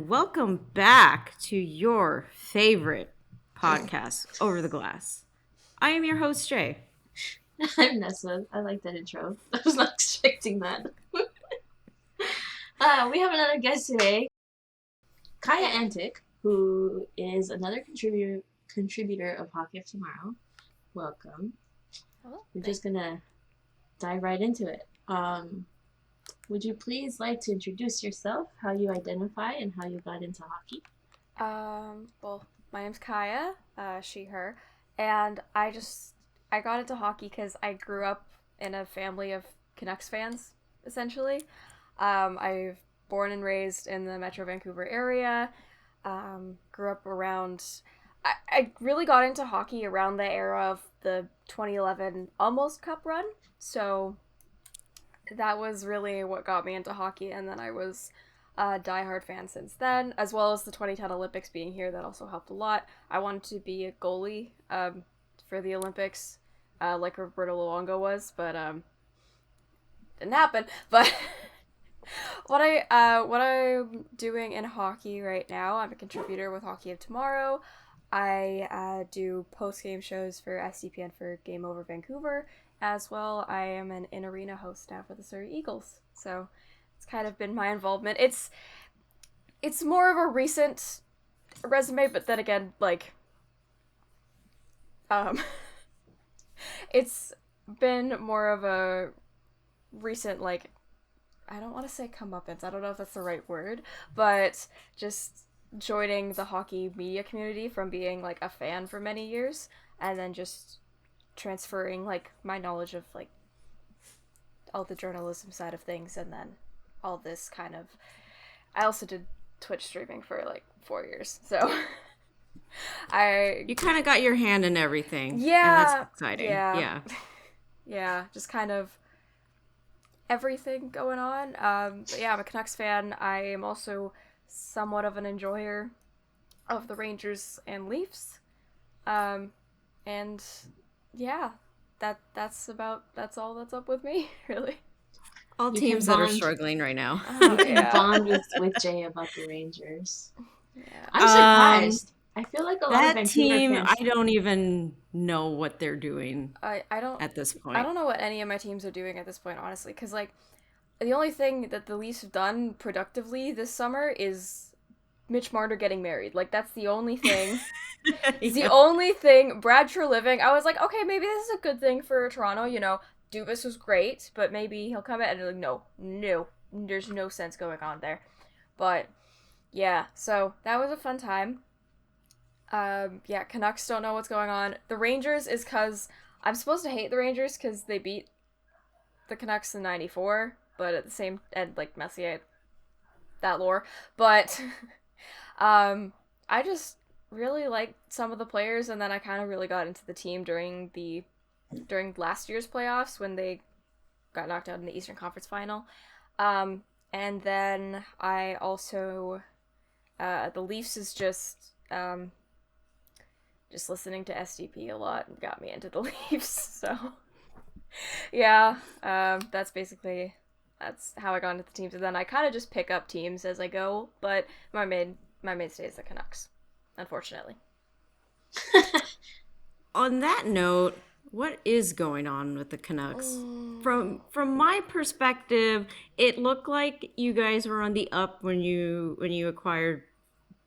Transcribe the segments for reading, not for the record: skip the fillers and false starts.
and welcome back to your favorite podcast, Over the Glass. I am your host, Jay. I'm Nessa. I like that intro. I was not expecting that. We have another guest today, Kaja Antic, who is another contributor of Hockey of Tomorrow. Welcome. We're just gonna dive right into it. Would you please like to introduce yourself, how you identify, and how you got into hockey? Well, my name's Kaja, she, her, and I got into hockey because I grew up in a family of Canucks fans, essentially. I've born and raised in the Metro Vancouver area, grew up around... I really got into hockey around the era of the 2011 Almost Cup run, so that was really what got me into hockey, and then I was a diehard fan since then, as well as the 2010 Olympics being here. That also helped a lot. I wanted to be a goalie for the Olympics, like Roberto Luongo was, but didn't happen. But what I'm doing in hockey right now, I'm a contributor with Hockey of Tomorrow. I do post-game shows for SDPN for Gameover Vancouver. As well, I am an in-arena host now for the Surrey Eagles. So it's kind of been my involvement. It's more of a recent resume, but then again, like, it's been more of a recent, like, I don't want to say comeuppance. I don't know if that's the right word, but just joining the hockey media community from being, like, a fan for many years, and then just transferring, like, my knowledge of, like, all the journalism side of things, and then all this kind of... I also did Twitch streaming for, like, 4 years, so... You kind of got your hand in everything. Yeah. And that's exciting. Yeah. Yeah, just kind of everything going on. But yeah, I'm a Canucks fan. I am also somewhat of an enjoyer of the Rangers and Leafs. And yeah, that's all that's up with me, really. All teams that are struggling right now. You can bond with Jay about the Rangers. Yeah. I'm surprised. I feel like a lot of Vancouver team, fans... I don't even know what they're doing. I don't at this point. I don't know what any of my teams are doing at this point, honestly, because, like, the only thing that the Leafs have done productively this summer is Mitch Marner getting married. Like, that's the only thing. It's the only thing. Brad Treliving, I was like, okay, maybe this is a good thing for Toronto, you know. Dubas was great, but maybe he'll come in and like, no, there's no sense going on there. But, yeah, so that was a fun time. Yeah, Canucks don't know what's going on. The Rangers is because I'm supposed to hate the Rangers because they beat the Canucks in 94, but at the same, and, like, Messier, that lore, but, I just really liked some of the players, and then I kind of really got into the team during last year's playoffs when they got knocked out in the Eastern Conference Final. And then I also, the Leafs is just listening to SDP a lot and got me into the Leafs, so yeah, that's how I got into the teams, and then I kind of just pick up teams as I go, but my mainstay is the Canucks, unfortunately. On that note, what is going on with the Canucks? From my perspective, it looked like you guys were on the up when you acquired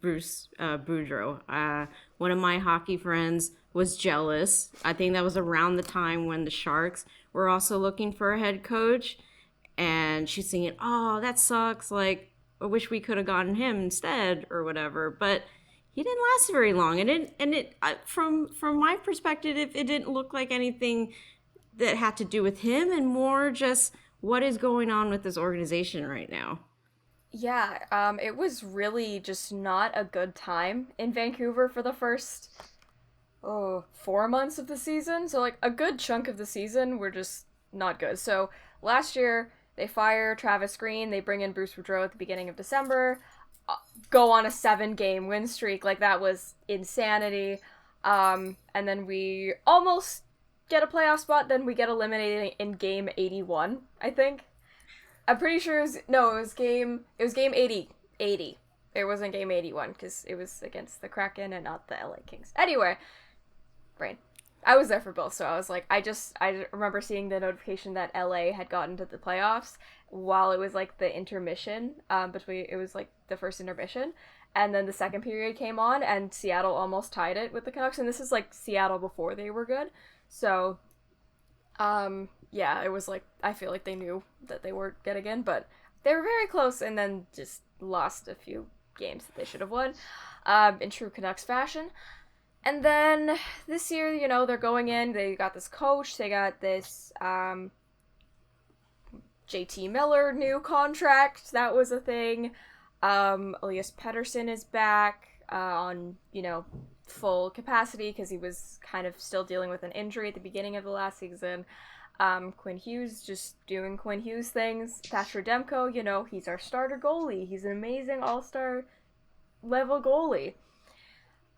Bruce Boudreau. One of my hockey friends was jealous. I think that was around the time when the Sharks were also looking for a head coach, and she's thinking, "Oh, that sucks. Like, I wish we could have gotten him instead, or whatever." But he didn't last very long, and from my perspective, it didn't look like anything that had to do with him, and more just what is going on with this organization right now. Yeah, it was really just not a good time in Vancouver for the first 4 months of the season. So, like, a good chunk of the season were just not good. So last year they fire Travis Green, they bring in Bruce Boudreau at the beginning of December, go on a 7-game win streak. Like, that was insanity. And then we almost get a playoff spot, then we get eliminated in game 81, I think. I'm pretty sure it was game 80. It It wasn't game 81 because it was against the Kraken and not the LA Kings. Anyway, brain. I was there for both, so I was like, I remember seeing the notification that LA had gotten to the playoffs while it was like the intermission, it was like the first intermission, and then the second period came on, and Seattle almost tied it with the Canucks, and this is like Seattle before they were good, so, yeah, it was like, I feel like they knew that they weren't getting in, but they were very close, and then just lost a few games that they should have won, in true Canucks fashion. And then this year, you know, they're going in, they got this coach, they got this JT Miller new contract, that was a thing. Elias Pettersson is back on, you know, full capacity because he was kind of still dealing with an injury at the beginning of the last season. Quinn Hughes just doing Quinn Hughes things. Thatcher Demko, you know, he's our starter goalie. He's an amazing all-star level goalie.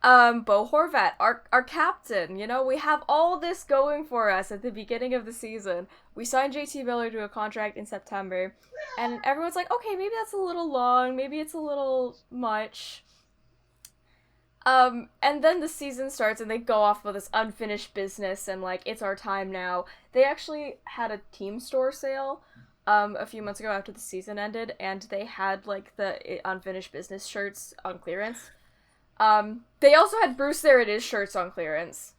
Bo Horvat, our captain, you know, we have all this going for us at the beginning of the season. We signed JT Miller to a contract in September, and everyone's like, okay, maybe that's a little long, maybe it's a little much. And then the season starts and they go off with this unfinished business and like, it's our time now. They actually had a team store sale, a few months ago after the season ended, and they had like the unfinished business shirts on clearance. They also had Bruce There It Is shirts on clearance,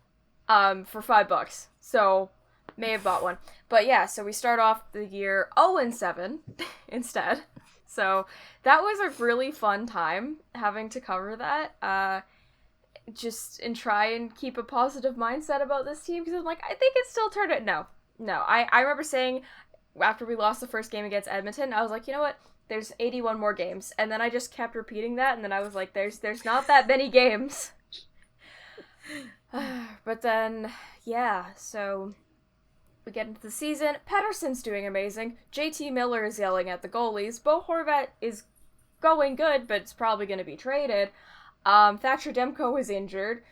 for $5, so may have bought one. But yeah, so we start off the year 0-7 instead. So that was a really fun time having to cover that, and try and keep a positive mindset about this team, because I'm like, I think it's still turned out. No. I remember saying after we lost the first game against Edmonton, I was like, you know what? There's 81 more games. And then I just kept repeating that, and then I was like, there's not that many games. But then, yeah, so we get into the season. Pettersson's doing amazing. JT Miller is yelling at the goalies. Bo Horvat is going good, but it's probably going to be traded. Thatcher Demko is injured.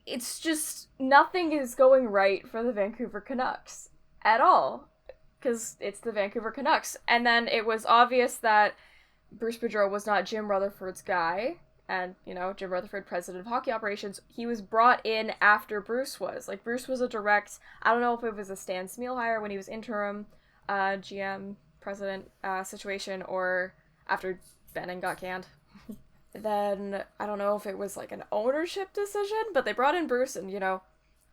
It's just, nothing is going right for the Vancouver Canucks at all. Because it's the Vancouver Canucks. And then it was obvious that Bruce Boudreau was not Jim Rutherford's guy. And, you know, Jim Rutherford, president of hockey operations, he was brought in after Bruce was. Like, Bruce was a direct, I don't know if it was a Stan Smeel hire when he was interim GM president situation, or after Benning got canned. Then, I don't know if it was like an ownership decision, but they brought in Bruce and, you know,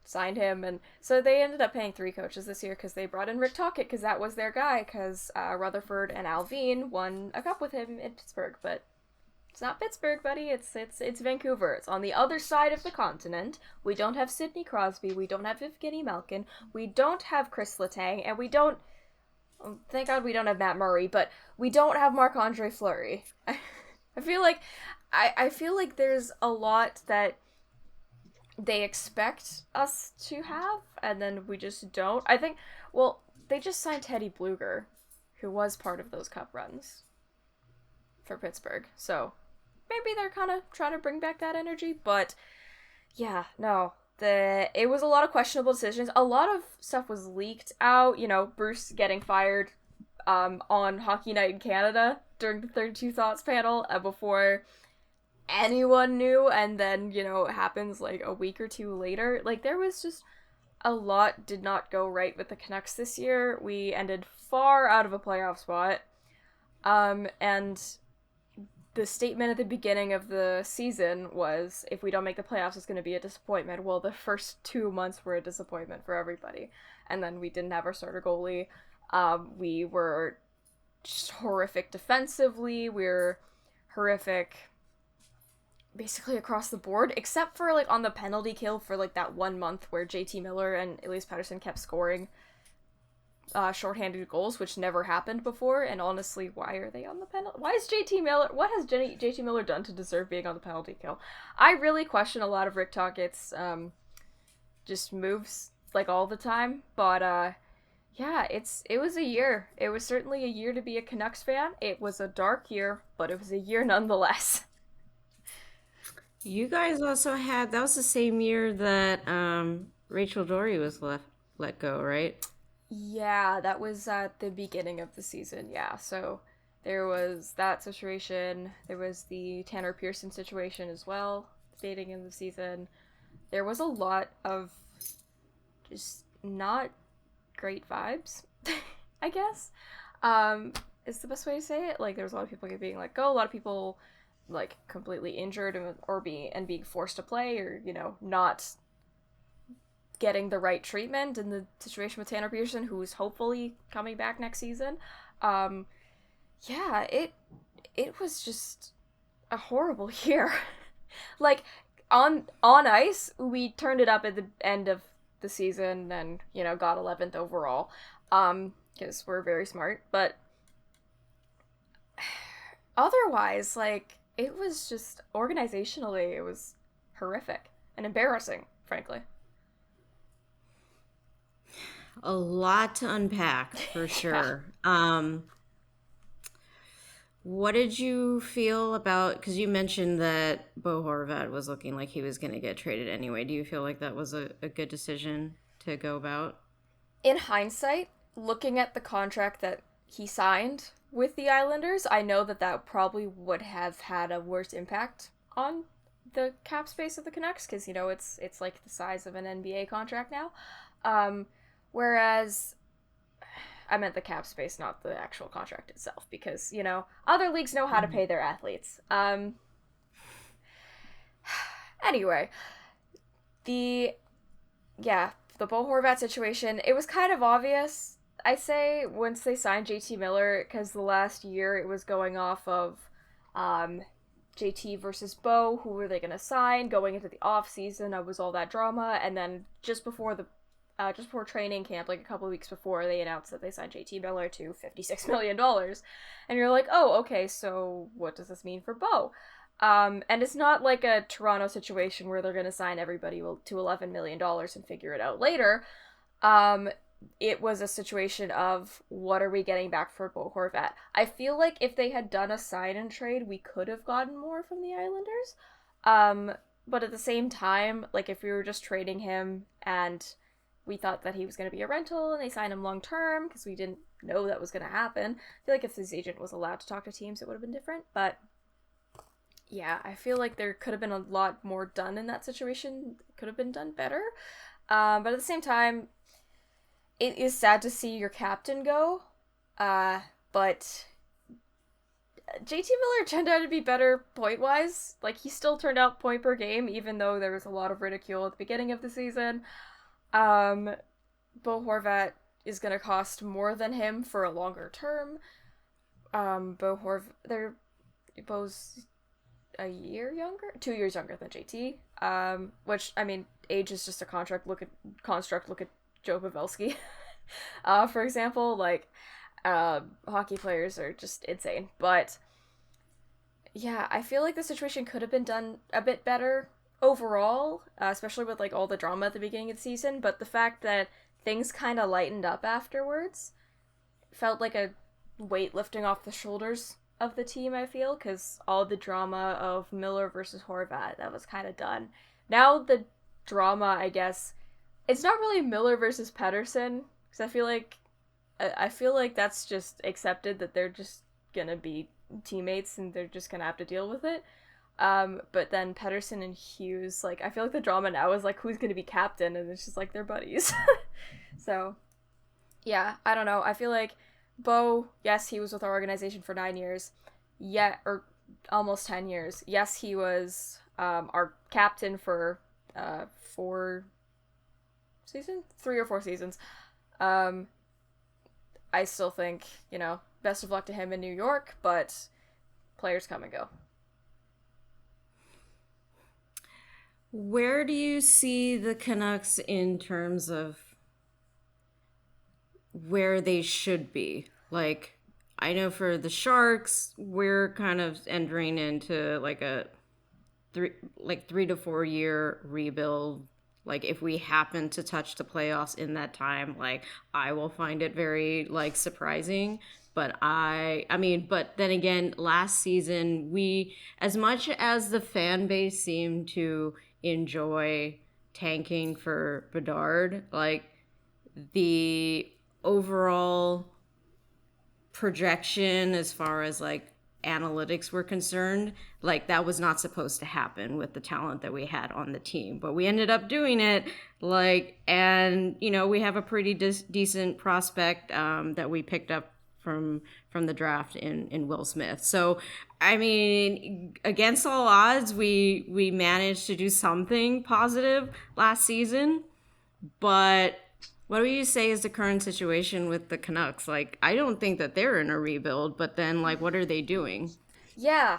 signed him, and so they ended up paying 3 coaches this year because they brought in Rick Tocchet because that was their guy, because Rutherford and Alvin won a cup with him in Pittsburgh, but it's not Pittsburgh, buddy, it's Vancouver. It's on the other side of the continent. We don't have Sidney Crosby, we don't have Evgeny Malkin, we don't have Chris Letang, and we don't, thank God we don't have Matt Murray, but we don't have Marc-Andre Fleury. I feel like there's a lot that they expect us to have, and then we just don't. I think, well, they just signed Teddy Bluger, who was part of those cup runs for Pittsburgh, so maybe they're kind of trying to bring back that energy, but yeah, no. It was a lot of questionable decisions. A lot of stuff was leaked out, you know, Bruce getting fired on Hockey Night in Canada during the 32 Thoughts panel before anyone knew, and then, you know, it happens like a week or two later. Like, there was just a lot did not go right with the Canucks this year. We ended far out of a playoff spot, and the statement at the beginning of the season was, if we don't make the playoffs, it's going to be a disappointment. Well, the first 2 months were a disappointment for everybody, and then we didn't have our starter goalie. We were just horrific defensively. We were horrific basically across the board, except for like on the penalty kill for like that 1 month where JT Miller and Elias Pettersson kept scoring shorthanded goals, which never happened before. And honestly, why are they on the penalty? Why is JT Miller? What has JT Miller done to deserve being on the penalty kill? I really question a lot of Rick Tocchett's just moves like all the time, but yeah, it was a year. It was certainly a year to be a Canucks fan. It was a dark year, but it was a year nonetheless. You guys also had, that was the same year that Rachel Dory was let go, right? Yeah, that was at the beginning of the season, yeah. So There was that situation. There was the Tanner Pearson situation as well, dating in the season. There was a lot of just not great vibes, I guess. Is the best way to say it. Like, there was a lot of people being let go, a lot of people like completely injured or being forced to play, or not getting the right treatment. In the situation with Tanner Pearson, who's hopefully coming back next season, yeah, it was just a horrible year. Like, on ice, we turned it up at the end of the season and got 11th overall, because we're very smart. But otherwise, like, it was just organizationally, it was horrific and embarrassing, frankly. A lot to unpack for sure. What did you feel about, because you mentioned that Bo Horvat was looking like he was going to get traded anyway. Do you feel like that was a good decision to go about? In hindsight, looking at the contract that he signed with the Islanders, I know that probably would have had a worse impact on the cap space of the Canucks, because it's like the size of an NBA contract now. Whereas I meant the cap space, not the actual contract itself, because other leagues know how to pay their athletes. Anyway, the Bo Horvat situation, it was kind of obvious, I say, once they signed JT Miller, because the last year it was going off of JT versus Bo, who were they going to sign, going into the off season, was all that drama, and then just before training camp, like a couple of weeks before, they announced that they signed JT Miller to $56 million, and you're like, oh, okay, so what does this mean for Bo? And it's not like a Toronto situation where they're going to sign everybody to $11 million and figure it out later. It was a situation of, what are we getting back for Bo Horvat? I feel like if they had done a sign and trade, we could have gotten more from the Islanders. But at the same time, like, if we were just trading him and we thought that he was going to be a rental and they signed him long term because we didn't know that was going to happen, I feel like if his agent was allowed to talk to teams, it would have been different. But yeah, I feel like there could have been a lot more done in that situation. It could have been done better. But at the same time, it is sad to see your captain go. But JT Miller turned out to be better point-wise. Like, he still turned out point per game, even though there was a lot of ridicule at the beginning of the season. Bo Horvat is going to cost more than him for a longer term. Bo's a year younger, 2 years younger than JT. Which, I mean, age is just a construct. Look at Joe Pavelski, for example. Like, hockey players are just insane. But yeah, I feel like the situation could have been done a bit better overall, especially with like all the drama at the beginning of the season. But the fact that things kind of lightened up afterwards felt like a weight lifting off the shoulders of the team, I feel, because all the drama of Miller versus Horvat, that was kind of done. Now the drama, I guess, it's not really Miller versus Pettersson, because I feel like that's just accepted, that they're just gonna be teammates and they're just gonna have to deal with it. But then Pettersson and Hughes, like, I feel like the drama now is like, who's gonna be captain, and it's just like, they're buddies. So yeah, I don't know. I feel like Bo, yes, he was with our organization for 9 years, or almost 10 years. Yes, he was our captain for 3 or 4 seasons. I still think, best of luck to him in New York, but players come and go. Where do you see the Canucks in terms of where they should be? Like, I know for the Sharks, we're kind of entering into like a 3 to 4 year rebuild. Like, if we happen to touch the playoffs in that time, like, I will find it very, like, surprising. But but then again, last season, as much as the fan base seemed to enjoy tanking for Bedard, like, the overall projection as far as like analytics were concerned. Like that was not supposed to happen with the talent that we had on the team, but we ended up doing it. Like, and you know, we have a pretty decent prospect that we picked up from the draft in Will Smith. So I mean, against all odds, we managed to do something positive last season. But what do you say is the current situation with the Canucks? Like, I don't think that they're in a rebuild, but then, like, what are they doing? Yeah,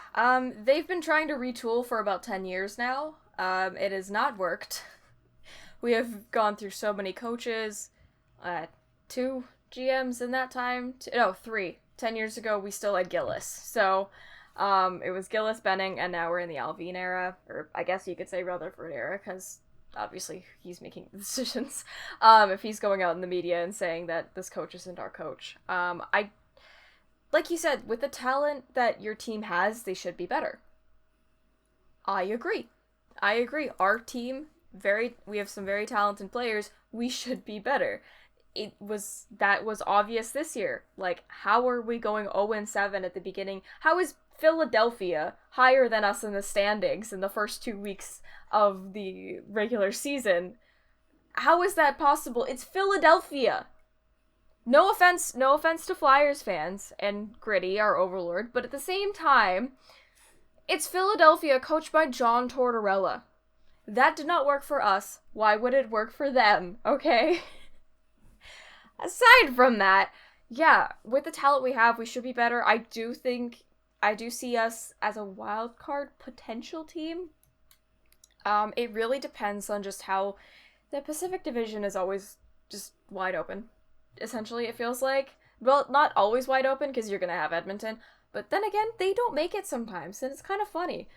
they've been trying to retool for about 10 years now. It has not worked. We have gone through so many coaches, 2 GMs in that time. No, 3. 10 years ago, we still had Gillis. So, it was Gillis, Benning, and now we're in the Alvin era, or I guess you could say Rutherford era, because obviously he's making the decisions. If he's going out in the media and saying that this coach isn't our coach. Like you said, with the talent that your team has, they should be better. I agree. Our team, we have some very talented players. We should be better. That was obvious this year. Like, how are we going 0-7 at the beginning? How is Philadelphia higher than us in the standings in the first 2 weeks of the regular season? How is that possible? It's Philadelphia. No offense to Flyers fans and Gritty, our overlord, but at the same time, it's Philadelphia coached by John Tortorella. That did not work for us. Why would it work for them? Okay? Aside from that, yeah, with the talent we have, we should be better. I do see us as a wild card potential team. It really depends on just how the Pacific Division is always just wide open. Essentially, it feels like. Well, not always wide open, because you're gonna have Edmonton, but then again, they don't make it sometimes, and it's kind of funny.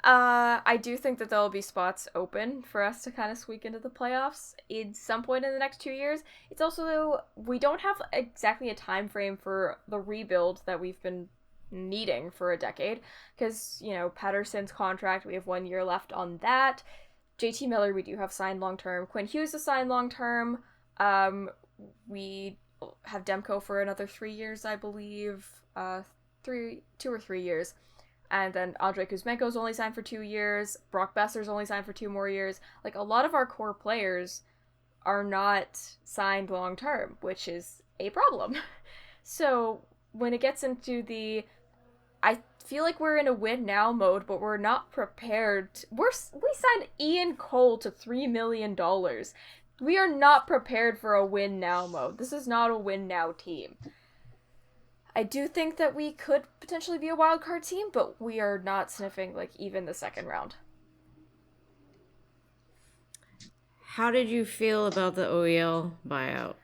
I do think that there'll be spots open for us to kind of squeak into the playoffs in some point in the next 2 years. It's also, though, we don't have exactly a time frame for the rebuild that we've been needing for a decade, because, you know, Pettersson's contract, we have 1 year left on that. JT Miller, we do have signed long-term. Quinn Hughes is signed long-term. We have Demko for another 3 years, I believe. 2 or 3 years. And then Andrei Kuzmenko's only signed for 2 years. Brock Besser's only signed for 2 more years. Like, a lot of our core players are not signed long-term, which is a problem. So, when it gets into I feel like we're in a win-now mode, but we're not prepared. We signed Ian Cole to $3 million. We are not prepared for a win-now mode. This is not a win-now team. I do think that we could potentially be a wildcard team, but we are not sniffing, like, even the second round. How did you feel about the OEL buyout?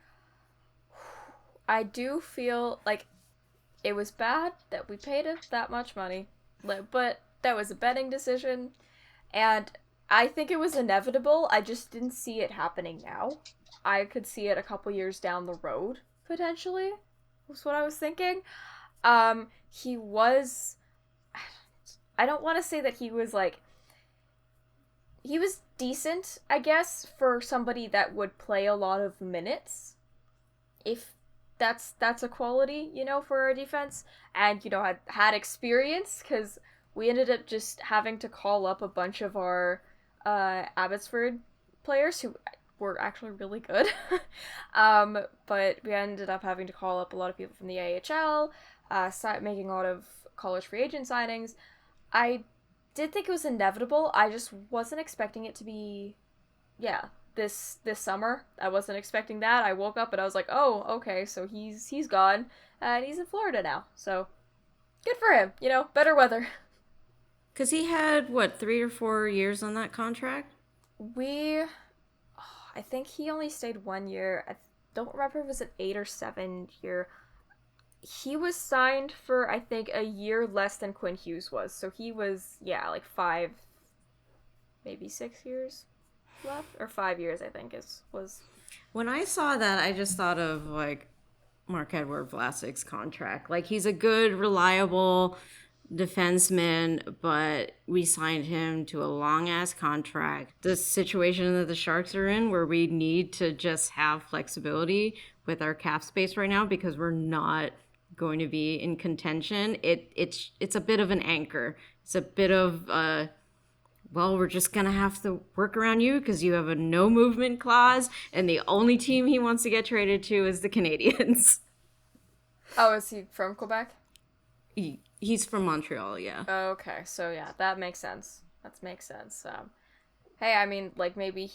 I do feel like it was bad that we paid it that much money, but that was a betting decision, and I think it was inevitable. I just didn't see it happening now. I could see it a couple years down the road, potentially, was what I was thinking. He was... I don't want to say that he was, like... He was decent, I guess, for somebody that would play a lot of minutes. If that's a quality, you know, for our defense. And, you know, had experience, because we ended up just having to call up a bunch of our Abbotsford players who were actually really good. But we ended up having to call up a lot of people from the AHL, making a lot of college free agent signings. I did think it was inevitable. I just wasn't expecting it to be, this summer. I wasn't expecting that. I woke up and I was like, oh, okay, so he's gone, and he's in Florida now. So, good for him. You know, better weather. Because he had, 3 or 4 years on that contract? I think he only stayed 1 year. I don't remember if it was an 8 or 7 year. He was signed for, I think, a year less than Quinn Hughes was. So he was, like 5, maybe 6 years left, or 5 years, I think was. When I saw that, I just thought of, like, Mark-Edward Vlasic's contract. Like, he's a good, reliable defenseman, but we signed him to a long ass contract. The situation that the Sharks are in, where we need to just have flexibility with our cap space right now because we're not going to be in contention. It's a bit of an anchor. It's a bit of well, we're just gonna have to work around you because you have a no movement clause, and the only team he wants to get traded to is the Canadiens. Oh, is he from Quebec? He's from Montreal, yeah. Okay, so yeah, that makes sense. That makes sense. Hey, I mean, like maybe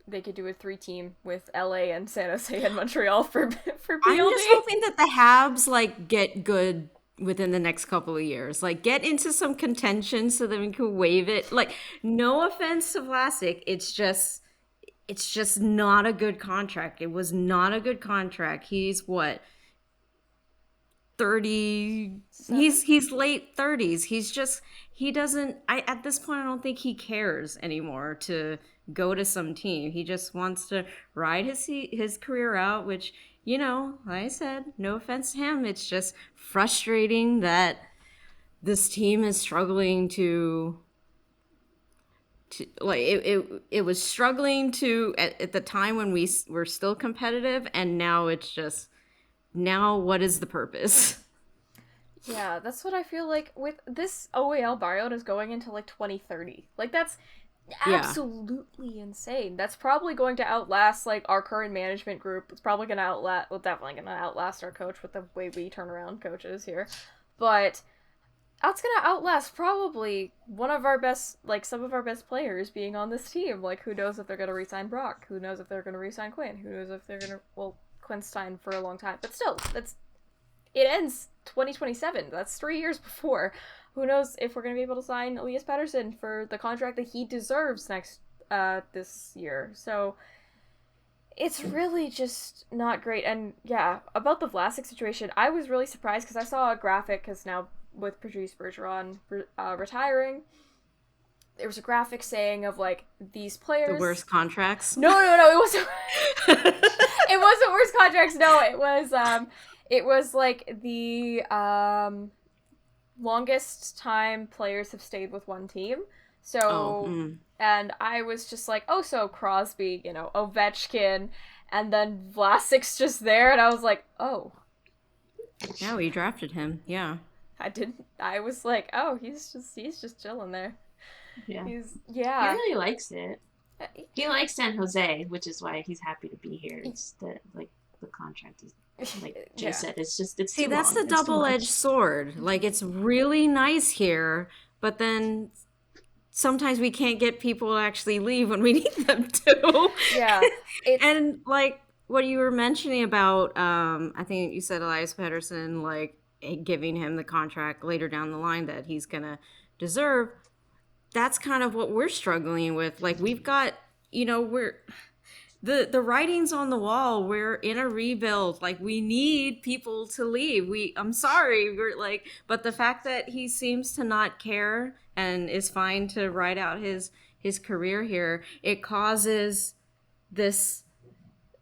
they could do a 3-team with LA and San Jose and Montreal for BLD. I'm just hoping that the Habs like get good within the next couple of years. Like get into some contention so that we can waive it. Like no offense to Vlasic, it's just not a good contract. It was not a good contract. He's what? 30 he's late 30s. He doesn't at this point I don't think he cares anymore to go to some team. He just wants to ride his career out, which, you know, like I said, no offense to him, it's just frustrating that this team is struggling to like it was struggling to at the time when we were still competitive, and now it's just now what is the purpose? Yeah, that's what I feel like with this OEL buyout is going into like 2030. Like that's absolutely insane. That's probably going to outlast like our current management group. It's probably going to definitely going to outlast our coach with the way we turn around coaches here. But that's going to outlast probably one of our best, like some of our best players being on this team. Like who knows if they're going to re-sign Brock? Who knows if they're going to re-sign Quinn? Who knows if they're going to, well, Quinn's signed for a long time. But still, it ends 2027. That's 3 years before. Who knows if we're going to be able to sign Elias Pettersson for the contract that he deserves this year. So it's really just not great. And yeah, about the Vlasic situation, I was really surprised because I saw a graphic, because now with Patrice Bergeron retiring, there was a graphic saying of like these players, the worst contracts. No, it wasn't. It wasn't worst contracts. No, it was like the longest time players have stayed with one team. So, and I was just like, oh, so Crosby, you know, Ovechkin, and then Vlasic's just there, and I was like, oh. Yeah, we drafted him. Yeah. I was like, oh, he's just chilling there. Yeah. He really likes it. He likes San Jose, which is why he's happy to be here. It's the contract is, like Jay said, it's see, that's the double-edged sword. Like it's really nice here, but then sometimes we can't get people to actually leave when we need them to. Yeah. And like what you were mentioning about, I think you said Elias Pettersson, like giving him the contract later down the line that he's gonna deserve. That's kind of what we're struggling with. Like we've got, you know, we're the writing's on the wall. We're in a rebuild. Like we need people to leave. I'm sorry. We're like, but the fact that he seems to not care and is fine to ride out his career here, it causes this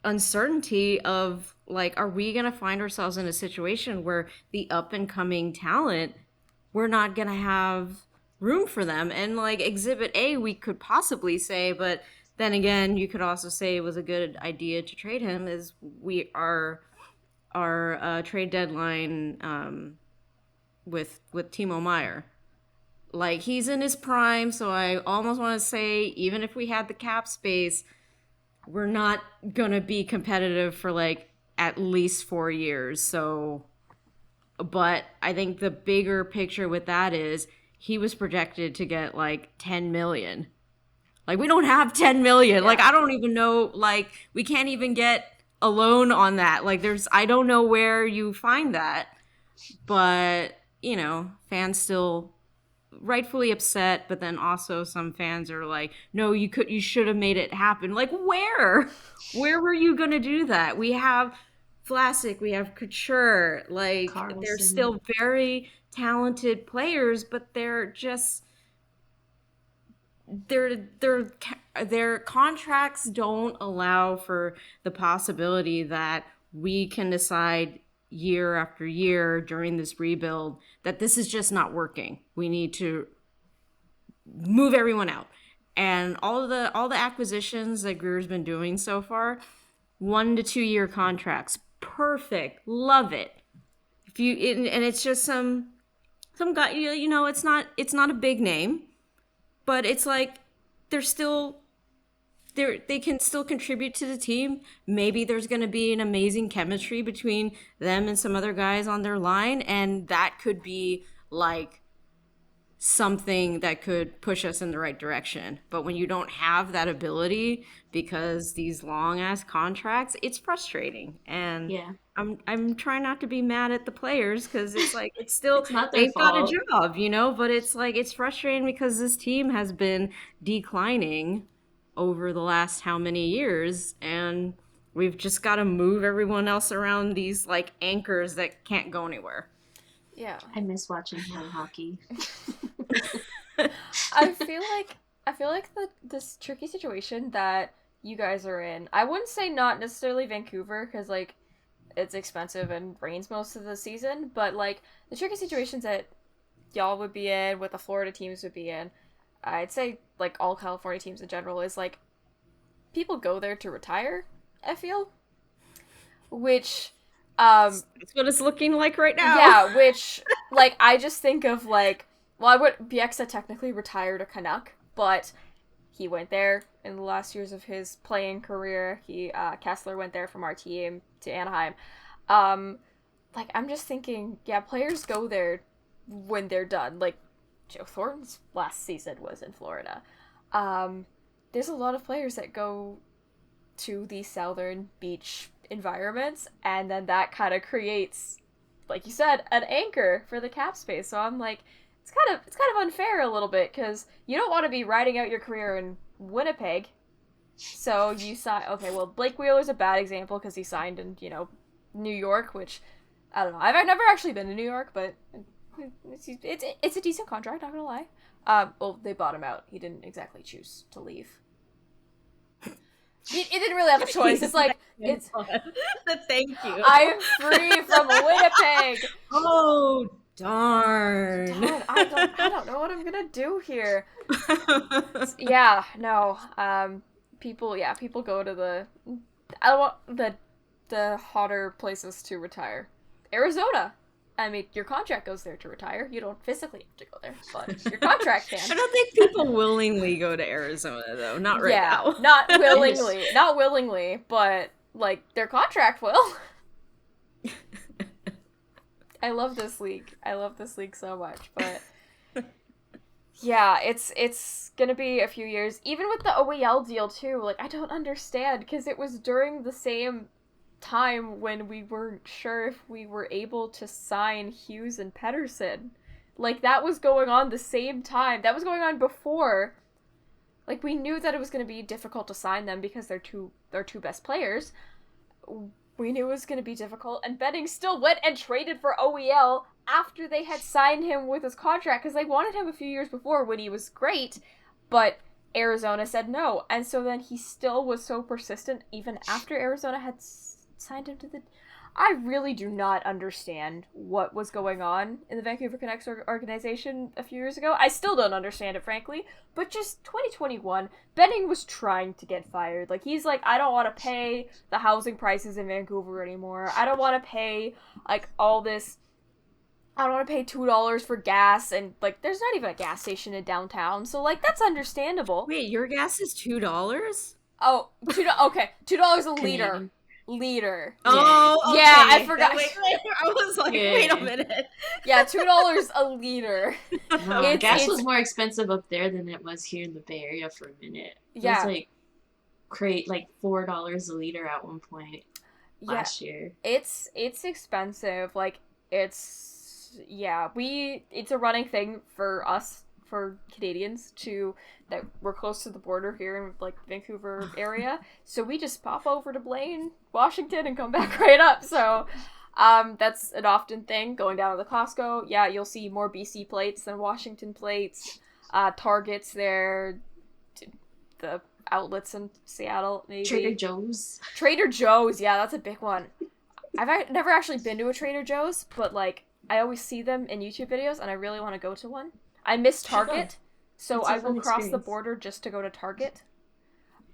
uncertainty of like, are we going to find ourselves in a situation where the up and coming talent, we're not going to have room for them? And like Exhibit A, we could possibly say, but then again, you could also say it was a good idea to trade him, is our trade deadline with Timo Meier. Like he's in his prime, so I almost want to say even if we had the cap space, we're not gonna be competitive for like at least 4 years. So, but I think the bigger picture with that is he was projected to get like 10 million. Like we don't have 10 million. Yeah. Like I don't even know, like we can't even get a loan on that. Like I don't know where you find that. But, you know, fans still rightfully upset, but then also some fans are like, no, you should have made it happen. Like where were you going to do that? We have Vlasic, we have Couture, like Carlson. They're still very talented players, but they're just their contracts don't allow for the possibility that we can decide year after year during this rebuild that this is just not working. We need to move everyone out. And all the acquisitions that Greer's been doing so far, 1 to 2 year contracts, perfect, love it. And it's just some guy, it's not a big name, but it's like they can still contribute to the team. Maybe there's going to be an amazing chemistry between them and some other guys on their line, and that could be like something that could push us in the right direction. But when you don't have that ability because these long ass contracts, it's frustrating. And I'm trying not to be mad at the players because it's like it's still it's not their they've fault. got a job, but it's like it's frustrating because this team has been declining over the last how many years, and we've just got to move everyone else around these like anchors that can't go anywhere. Yeah. I miss watching young hockey. I feel like this tricky situation that you guys are in. I wouldn't say not necessarily Vancouver because like it's expensive and rains most of the season, but like the tricky situations that y'all would be in, what the Florida teams would be in, I'd say like all California teams in general is like people go there to retire, I feel. Which that's what it's looking like right now. Yeah, which like I just think of like, well, I would Bieksa technically retired a Canuck, but he went there in the last years of his playing career. Kessler went there from our team to Anaheim. Like I'm just thinking, yeah, players go there when they're done. Like Joe Thornton's last season was in Florida. There's a lot of players that go to the southern beach environments, and then that kind of creates, like you said, an anchor for the cap space. So I'm like, it's kind of unfair a little bit because you don't want to be riding out your career in Winnipeg. So you sign. Okay, well, Blake Wheeler's a bad example because he signed in New York, which I don't know. I've never actually been to New York, but it's a decent contract. Not gonna lie. Well, they bought him out. He didn't exactly choose to leave. He didn't really have a choice. It's like it's. Thank you. I'm free from Winnipeg. Oh darn! I don't know what I'm gonna do here. Yeah, no. People go to the hotter places to retire. Arizona. I mean, your contract goes there to retire. You don't physically have to go there, but your contract can. I don't think people willingly go to Arizona, though. Not right now. Not willingly. Not willingly, but, like, their contract will. I love this league. I love this league so much, but... Yeah, it's gonna be a few years. Even with the OEL deal, too, like, I don't understand, because it was during the same time when we weren't sure if we were able to sign Hughes and Pettersson. Like, that was going on the same time. That was going on before. Like, we knew that it was going to be difficult to sign them because they're two best players. We knew it was going to be difficult, and Benning still went and traded for OEL after they had signed him with his contract, because they wanted him a few years before when he was great, but Arizona said no, and so then he still was so persistent even after Arizona had signed him to the... I really do not understand what was going on in the Vancouver Canucks organization a few years ago. I still don't understand it, frankly, but just 2021, Benning was trying to get fired. Like, he's like, I don't want to pay the housing prices in Vancouver anymore. I don't want to pay, like, all this... I don't want to pay $2 for gas, and, like, there's not even a gas station in downtown, so, like, that's understandable. Wait, your gas is $2? Oh, okay, $2 a liter. Liter. Oh, okay. Yeah, I forgot. Wait, I was like, wait a minute. Yeah, $2 a liter. No, gas was more expensive up there than it was here in the Bay Area for a minute. It was like $4 a liter at one point last year. It's expensive. Like, it's a running thing for us, for Canadians, that we're close to the border here in, like, Vancouver area, so we just pop over to Blaine, Washington, and come back right up, so that's an often thing, going down to the Costco. Yeah, you'll see more BC plates than Washington plates, Target's there, the outlets in Seattle, maybe. Trader Joe's, yeah, that's a big one. I've never actually been to a Trader Joe's, but like I always see them in YouTube videos, and I really want to go to one. I miss Target, so I will cross the border just to go to Target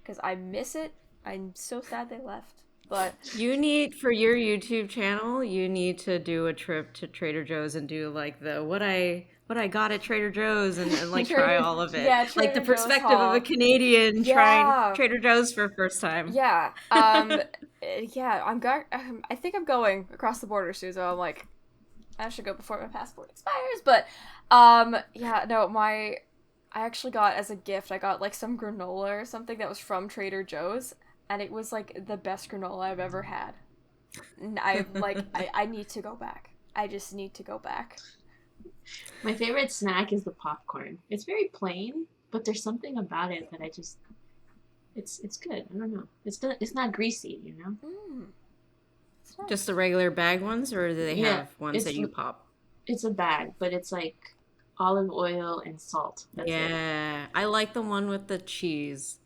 because I miss it. I'm so sad they left. But You need, for your YouTube channel, you need to do a trip to Trader Joe's and do like the what I got at Trader Joe's and like try all of it. Yeah, like the Trader Joe's perspective of a haul. Canadian trying Yeah. Trader Joe's for the first time. Yeah. Yeah, I think I'm going across the border soon, so I'm like I should go before my passport expires, but yeah, no, I actually got as a gift, I got like some granola or something that was from Trader Joe's, and it was like the best granola I've ever had. And I need to go back. I just need to go back. My favorite snack is the popcorn. It's very plain, but there's something about it that it's good. I don't know. It's not greasy, you know? Nice. Just the regular bag ones, or do they have ones that you pop? It's a bag, but it's like olive oil and salt. That's Yeah, I like the one with the cheese.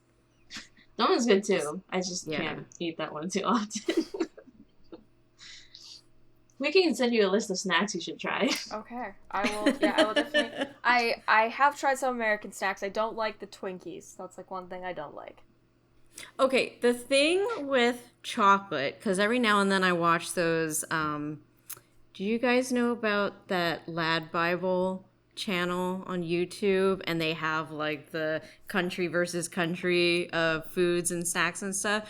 That one's good too. I just can't eat that one too often. We can send you a list of snacks you should try. Okay. I will definitely. I have tried some American snacks. I don't like the Twinkies. That's like one thing I don't like. Okay, the thing with chocolate, because every now and then I watch those, do you guys know about that Lad Bible channel on YouTube? And they have like the country versus country of foods and snacks and stuff.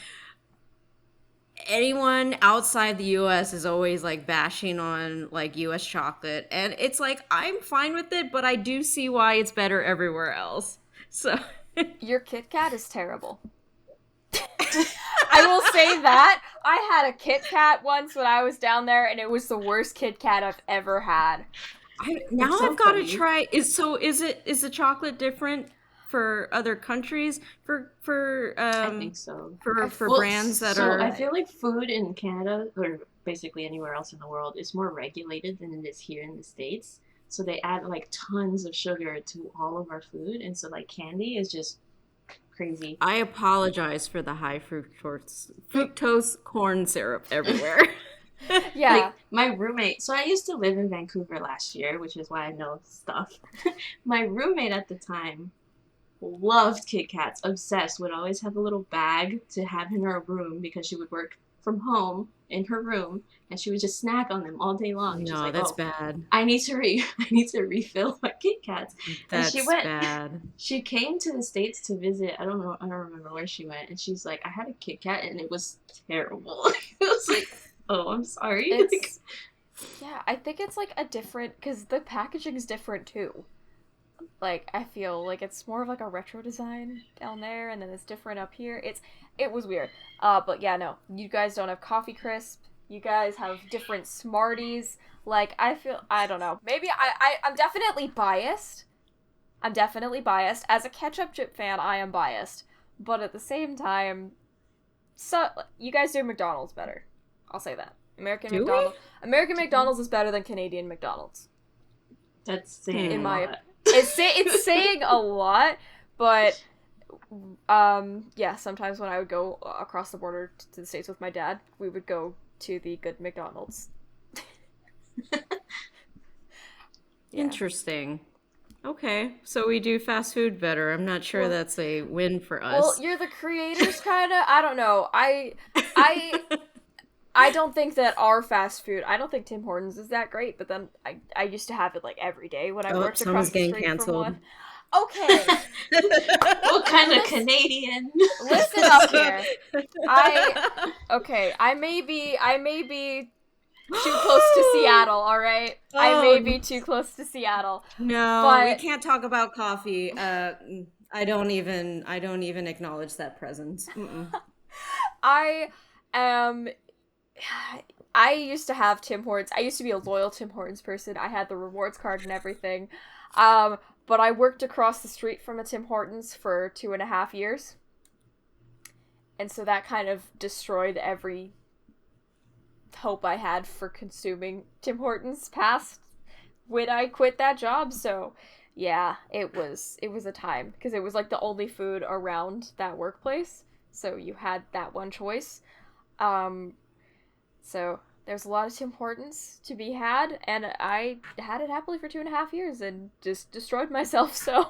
Anyone outside the US is always like bashing on like US chocolate, and it's like I'm fine with it, but I do see why it's better everywhere else. So your Kit Kat is terrible. I will say that. I had a Kit Kat once when I was down there, and it was the worst Kit Kat I've ever had. I've got to try. Is the chocolate different for other countries? I think so. For brands that are. I feel like food in Canada, or basically anywhere else in the world, is more regulated than it is here in the States. So they add like tons of sugar to all of our food, and so like candy is just crazy. I apologize for the high fructose corn syrup everywhere. Yeah. Like my roommate, so I used to live in Vancouver last year, which is why I know stuff. My roommate at the time loved Kit Kats, obsessed, would always have a little bag to have in her room because she would work from home in her room, and she would just snack on them all day long. No, like, that's bad. I need to refill my Kit Kats. That's and she went, bad. She came to the States to visit. I don't remember where she went, and she's like, I had a Kit Kat and it was terrible. It was like, oh, I'm sorry. Yeah, I think it's like a different, because the packaging is different too. Like, I feel like it's more of like a retro design down there, and then it's different up here. It was weird. But yeah, no, you guys don't have Coffee Crisp. You guys have different Smarties. Like, I don't know. Maybe I'm definitely biased. As a ketchup chip fan, I am biased. But at the same time, so you guys do McDonald's better. I'll say that. American McDonald's is better than Canadian McDonald's. That's saying a lot. It's saying a lot, but yeah, sometimes when I would go across the border to the States with my dad, we would go to the good McDonald's. Yeah. Interesting. Okay, so we do fast food better. I'm not sure that's a win for us. Well, you're the creators, kind of. I don't know. I don't think that our fast food, I don't think Tim Hortons is that great, but then I used to have it like every day when I worked across the street from one. Okay. What kind of Canadian? Listen up here. I may be too close to Seattle, all right? I may be too close to Seattle. No, but we can't talk about coffee. I don't even acknowledge that presence. I used to have Tim Hortons. I used to be a loyal Tim Hortons person. I had the rewards card and everything. But I worked across the street from a Tim Hortons for 2.5 years. And so that kind of destroyed every hope I had for consuming Tim Hortons past when I quit that job. So yeah, it was a time, because it was like the only food around that workplace. So you had that one choice. So There's a lot of Tim Hortons to be had, and I had it happily for 2.5 years and just destroyed myself, so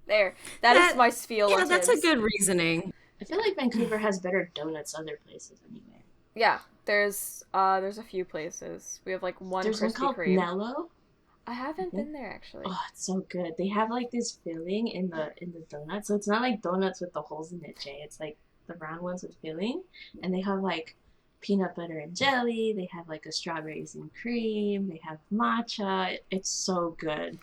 that is my spiel. Yeah, on that's Tim's. a good reasoning. I feel like Vancouver has better donuts other places anyway. Yeah, there's a few places. We have like There's Krispy one called Kreme. Mellow. I haven't been there actually. Oh, it's so good. They have like this filling in the donut, so it's not like donuts with the holes in it, Jay. It's like the round ones with filling, and they have like peanut butter and jelly. They have like a strawberries and cream. They have matcha. It's so good.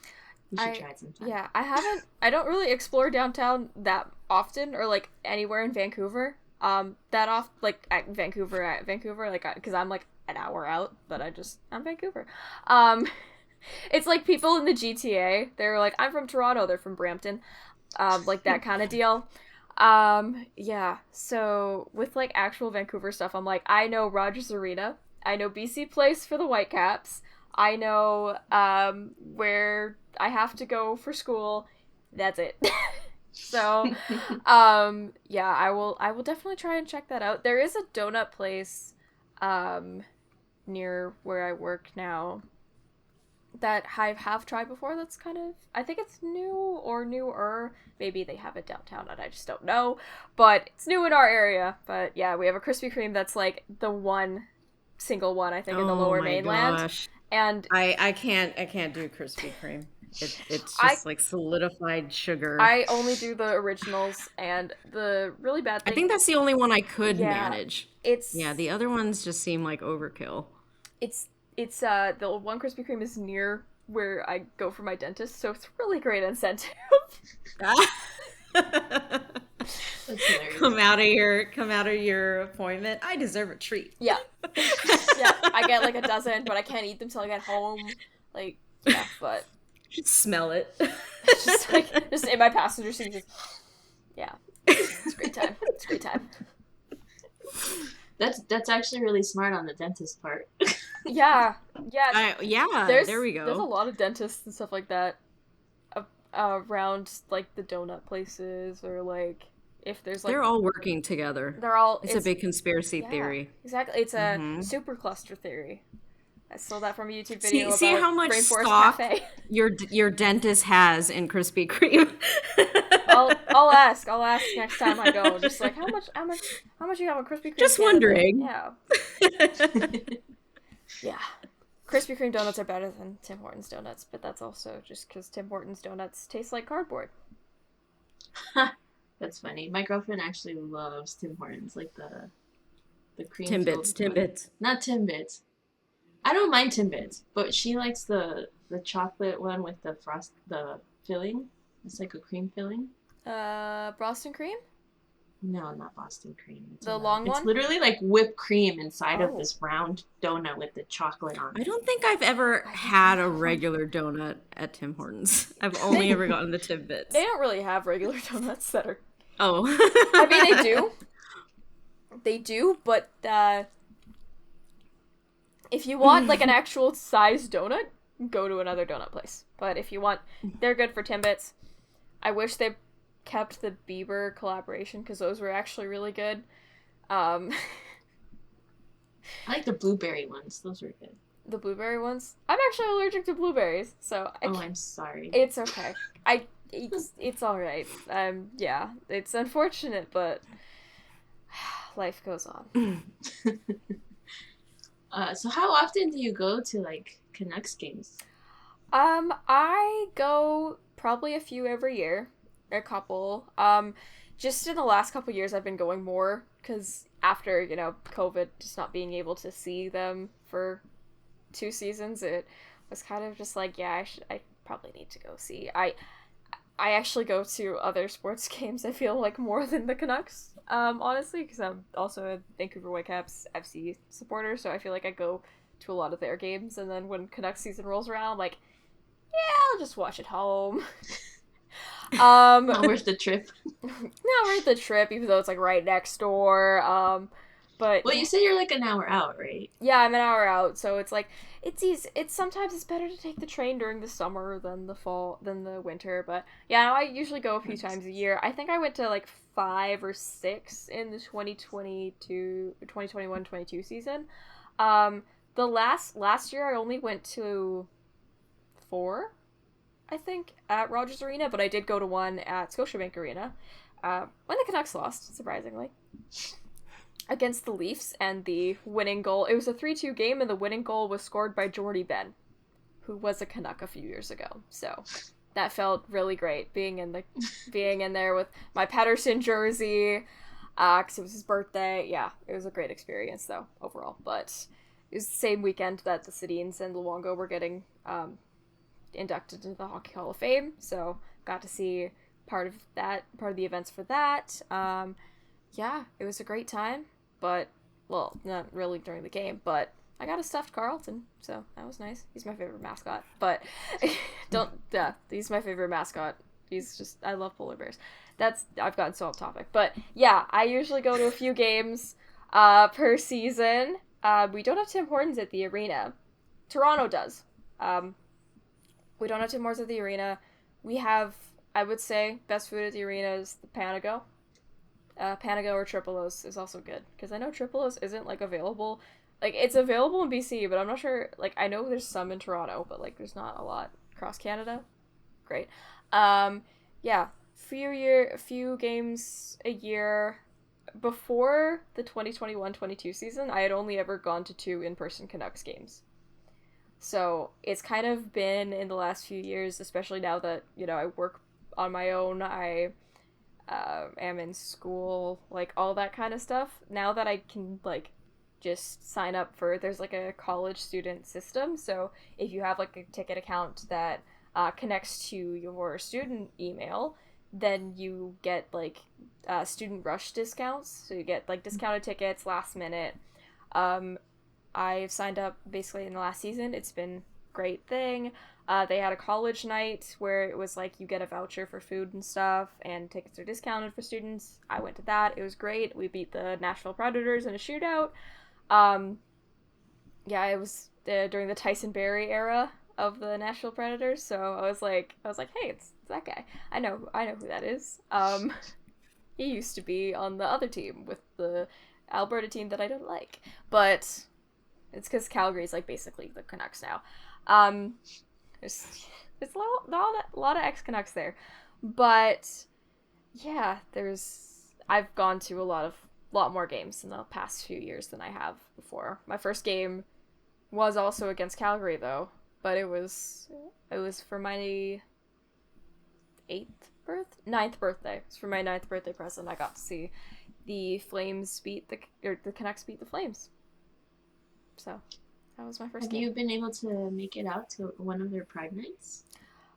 You should try it sometime. Yeah, I don't really explore downtown that often, or like anywhere in Vancouver. That off like at Vancouver, like because I'm like an hour out, but I'm Vancouver. It's like people in the GTA. They're like, I'm from Toronto. They're from Brampton. Like that kind of deal. Yeah. So with like actual Vancouver stuff, I'm like, I know Rogers Arena. I know BC Place for the Whitecaps. I know where I have to go for school. That's it. So, yeah, I will definitely try and check that out. There is a donut place near where I work now that I have tried before. That's kind of, I think it's new or newer. Maybe they have it downtown and I just don't know. But it's new in our area. But yeah, we have a Krispy Kreme that's like the one single one, I think, in the Lower Mainland. Gosh. And I can't do Krispy Kreme. It's just like solidified sugar. I only do the originals, and the really bad thing, I think that's the only one I could manage. It's the other ones just seem like overkill. It's the one Krispy Kreme is near where I go for my dentist, so it's really great incentive. Come out of your appointment. I deserve a treat. Yeah. Yeah, I get like a dozen, but I can't eat them till I get home. Like, yeah, but just smell it. just in my passenger seat. Just, yeah, it's a great time. It's a great time. That's actually really smart on the dentist part. Yeah. There we go. There's a lot of dentists and stuff like that around like the donut places, or like if there's like they're all working together. It's a big conspiracy theory. Exactly. It's a supercluster theory. I saw that from a YouTube video. See about how much Rainforest stock Cafe. your dentist has in Krispy Kreme. I'll ask next time I go. Just like how much you have on Krispy Kreme? Just wondering. Yeah. Yeah. Krispy Kreme donuts are better than Tim Hortons donuts, but that's also just because Tim Hortons donuts taste like cardboard. That's funny. My girlfriend actually loves Tim Hortons, like the cream. Timbits. Not Timbits. I don't mind Timbits, but she likes the chocolate one with the filling. It's like a cream filling. Boston cream? No, not Boston cream. The long one? It's literally like whipped cream inside of this round donut with the chocolate on it. I don't think I've ever had a regular donut at Tim Hortons. I've only ever gotten the Timbits. They don't really have regular donuts that are... Oh. I mean, they do. They do, but if you want like an actual size donut, go to another donut place. But if you want, they're good for Timbits. I wish they kept the Bieber collaboration because those were actually really good. I like the blueberry ones. Those were good. The blueberry ones? I'm actually allergic to blueberries, so I'm sorry. It's okay. It's all right. Yeah, it's unfortunate, but life goes on. So how often do you go to like Canucks games? I go probably a few every year. A couple. Just in the last couple years, I've been going more because after COVID, just not being able to see them for 2 seasons, it was kind of just like, yeah, I probably need to go see. I actually go to other sports games. I feel like more than the Canucks, honestly, because I'm also a Vancouver Whitecaps FC supporter, so I feel like I go to a lot of their games, and then when Canucks season rolls around, I'm like, yeah, I'll just watch at home. Not worth the trip. Not worth the trip, even though it's like right next door. But well, you said you're like an hour out, right? Yeah, I'm an hour out, so it's like it's easy. Sometimes it's better to take the train during the summer than the winter. But yeah, I usually go a few times a year. I think I went to like 5 or 6 in the 2021-22 season. The last year I only went to 4, I think, at Rogers Arena, but I did go to one at Scotiabank Arena when the Canucks lost, surprisingly, against the Leafs, and the winning goal. It was a 3-2 game, and the winning goal was scored by Jordy Ben, who was a Canuck a few years ago. So that felt really great being in there with my Pettersson jersey, because it was his birthday. Yeah, it was a great experience though overall. But it was the same weekend that the Sedins and Luongo were getting inducted into the Hockey Hall of Fame, so got to see part of the events for that. Yeah, it was a great time, but, well, not really during the game, but I got a stuffed Carlton, so that was nice. He's my favorite mascot, but he's my favorite mascot. I love polar bears. I've gotten so off topic, but yeah, I usually go to a few games per season. We don't have Tim Hortons at the arena. Toronto does. We don't have Tim Hortons at the arena. We have, I would say, best food at the arena is the Panago. Panago or Triple O's is also good, because I know Triple O's isn't, like, available. Like, it's available in BC, but I'm not sure, like, I know there's some in Toronto, but, like, there's not a lot across Canada. Great. Yeah, few games a year. Before the 2021-22 season, I had only ever gone to 2 in-person Canucks games. So it's kind of been in the last few years, especially now that, I work on my own, I am in school, like, all that kind of stuff. Now that I can, like, just sign up there's, like, a college student system, so if you have, like, a ticket account that connects to your student email, then you get, like, student rush discounts, so you get, like, discounted tickets last minute. I've signed up basically in the last season. It's been a great thing. They had a college night where it was like you get a voucher for food and stuff, and tickets are discounted for students. I went to that. It was great. We beat the Nashville Predators in a shootout. Yeah, it was during the Tyson Barrie era of the Nashville Predators, so I was like, hey, it's that guy. I know who that is. He used to be on the other team with the Alberta team that I don't like, but it's because Calgary's, like, basically the Canucks now. There's a lot of ex-Canucks there. But, yeah, I've gone to a lot more games in the past few years than I have before. My first game was also against Calgary, though, but it was for my 9th birthday. It's for my 9th birthday present. I got to see the Flames the Canucks beat the Flames. So, that was my first game. Have you been able to make it out to one of their Pride Nights?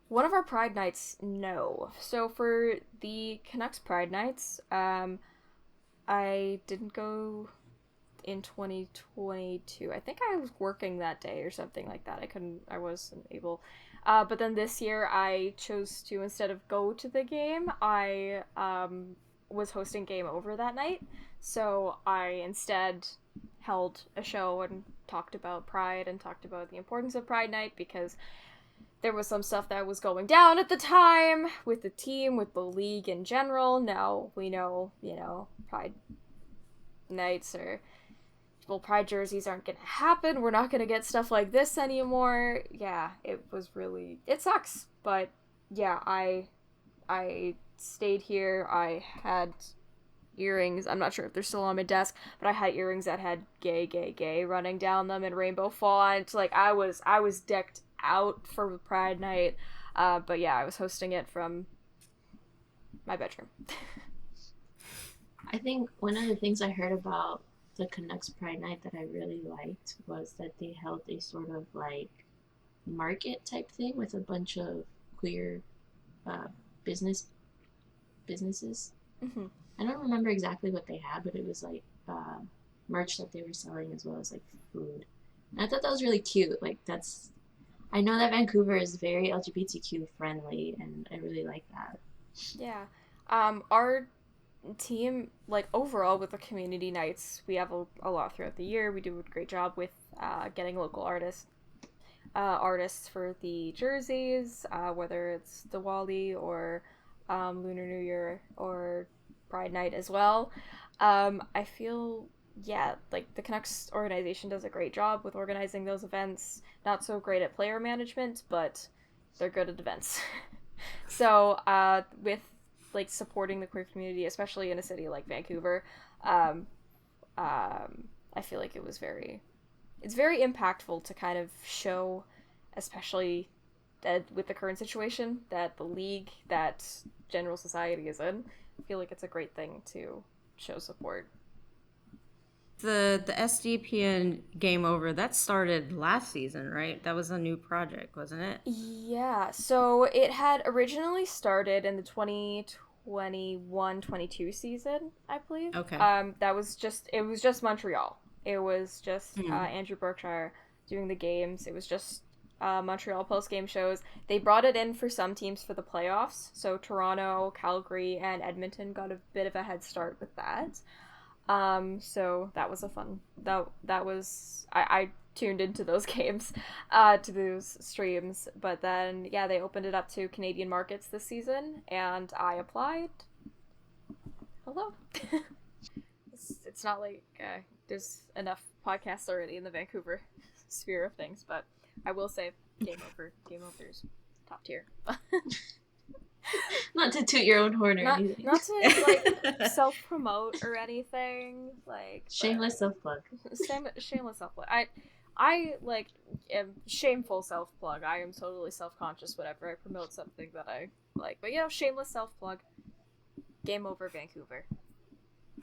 One of our Pride Nights, no. So, for the Canucks Pride Nights, I didn't go in 2022. I think I was working that day or something like that. I wasn't able. But then this year, I chose to, instead of go to the game, I was hosting Gameover that night. So, I instead held a show and talked about Pride and talked about the importance of Pride Night, because there was some stuff that was going down at the time with the team, with the league in general. Now we know, Pride Nights Pride jerseys aren't gonna happen. We're not gonna get stuff like this anymore. Yeah, it sucks. But yeah, I stayed here. I had earrings. I'm not sure if they're still on my desk, but I had earrings that had gay running down them in rainbow font. Like, I was decked out for Pride Night. But yeah, I was hosting it from my bedroom. I think one of the things I heard about the Canucks Pride Night that I really liked was that they held a sort of, like, market type thing with a bunch of queer businesses. Mm-hmm. I don't remember exactly what they had, but it was like merch that they were selling, as well as, like, food. And I thought that was really cute. Like, I know that Vancouver is very LGBTQ friendly, and I really like that. Yeah. Our team, like, overall with the community nights, we have a lot throughout the year. We do a great job with getting local artists for the jerseys, whether it's Diwali or Lunar New Year or Pride Night as well. I feel yeah, like the Canucks organization does a great job with organizing those events. Not so great at player management, but they're good at events. So, with like supporting the queer community, especially in a city like Vancouver, um, I feel like it's very impactful to kind of show, especially that with the current situation that the league, that general society is in. I feel like it's a great thing to show support. The SDPN Gameover, that started last season, right? That was a new project, wasn't it? Yeah, so it had originally started in the 2021-22 season, I believe. Okay. It was just Montreal. It was just Andrew Berkshire doing the games. It was just Montreal post-game shows. They brought it in for some teams for the playoffs. So Toronto, Calgary, and Edmonton got a bit of a head start with that. So that was a fun. That was I tuned into those games, to those streams. But then yeah, they opened it up to Canadian markets this season, and I applied. Hello. It's not like there's enough podcasts already in the Vancouver sphere of things, but I will say Gameover's top tier. Not to toot your own horn or anything. Not to like self-promote or anything. Like shameless self-plug. Shameless self-plug. I like am shameful self-plug. I am totally self-conscious whenever I promote something that I like. But shameless self-plug. Gameover Vancouver.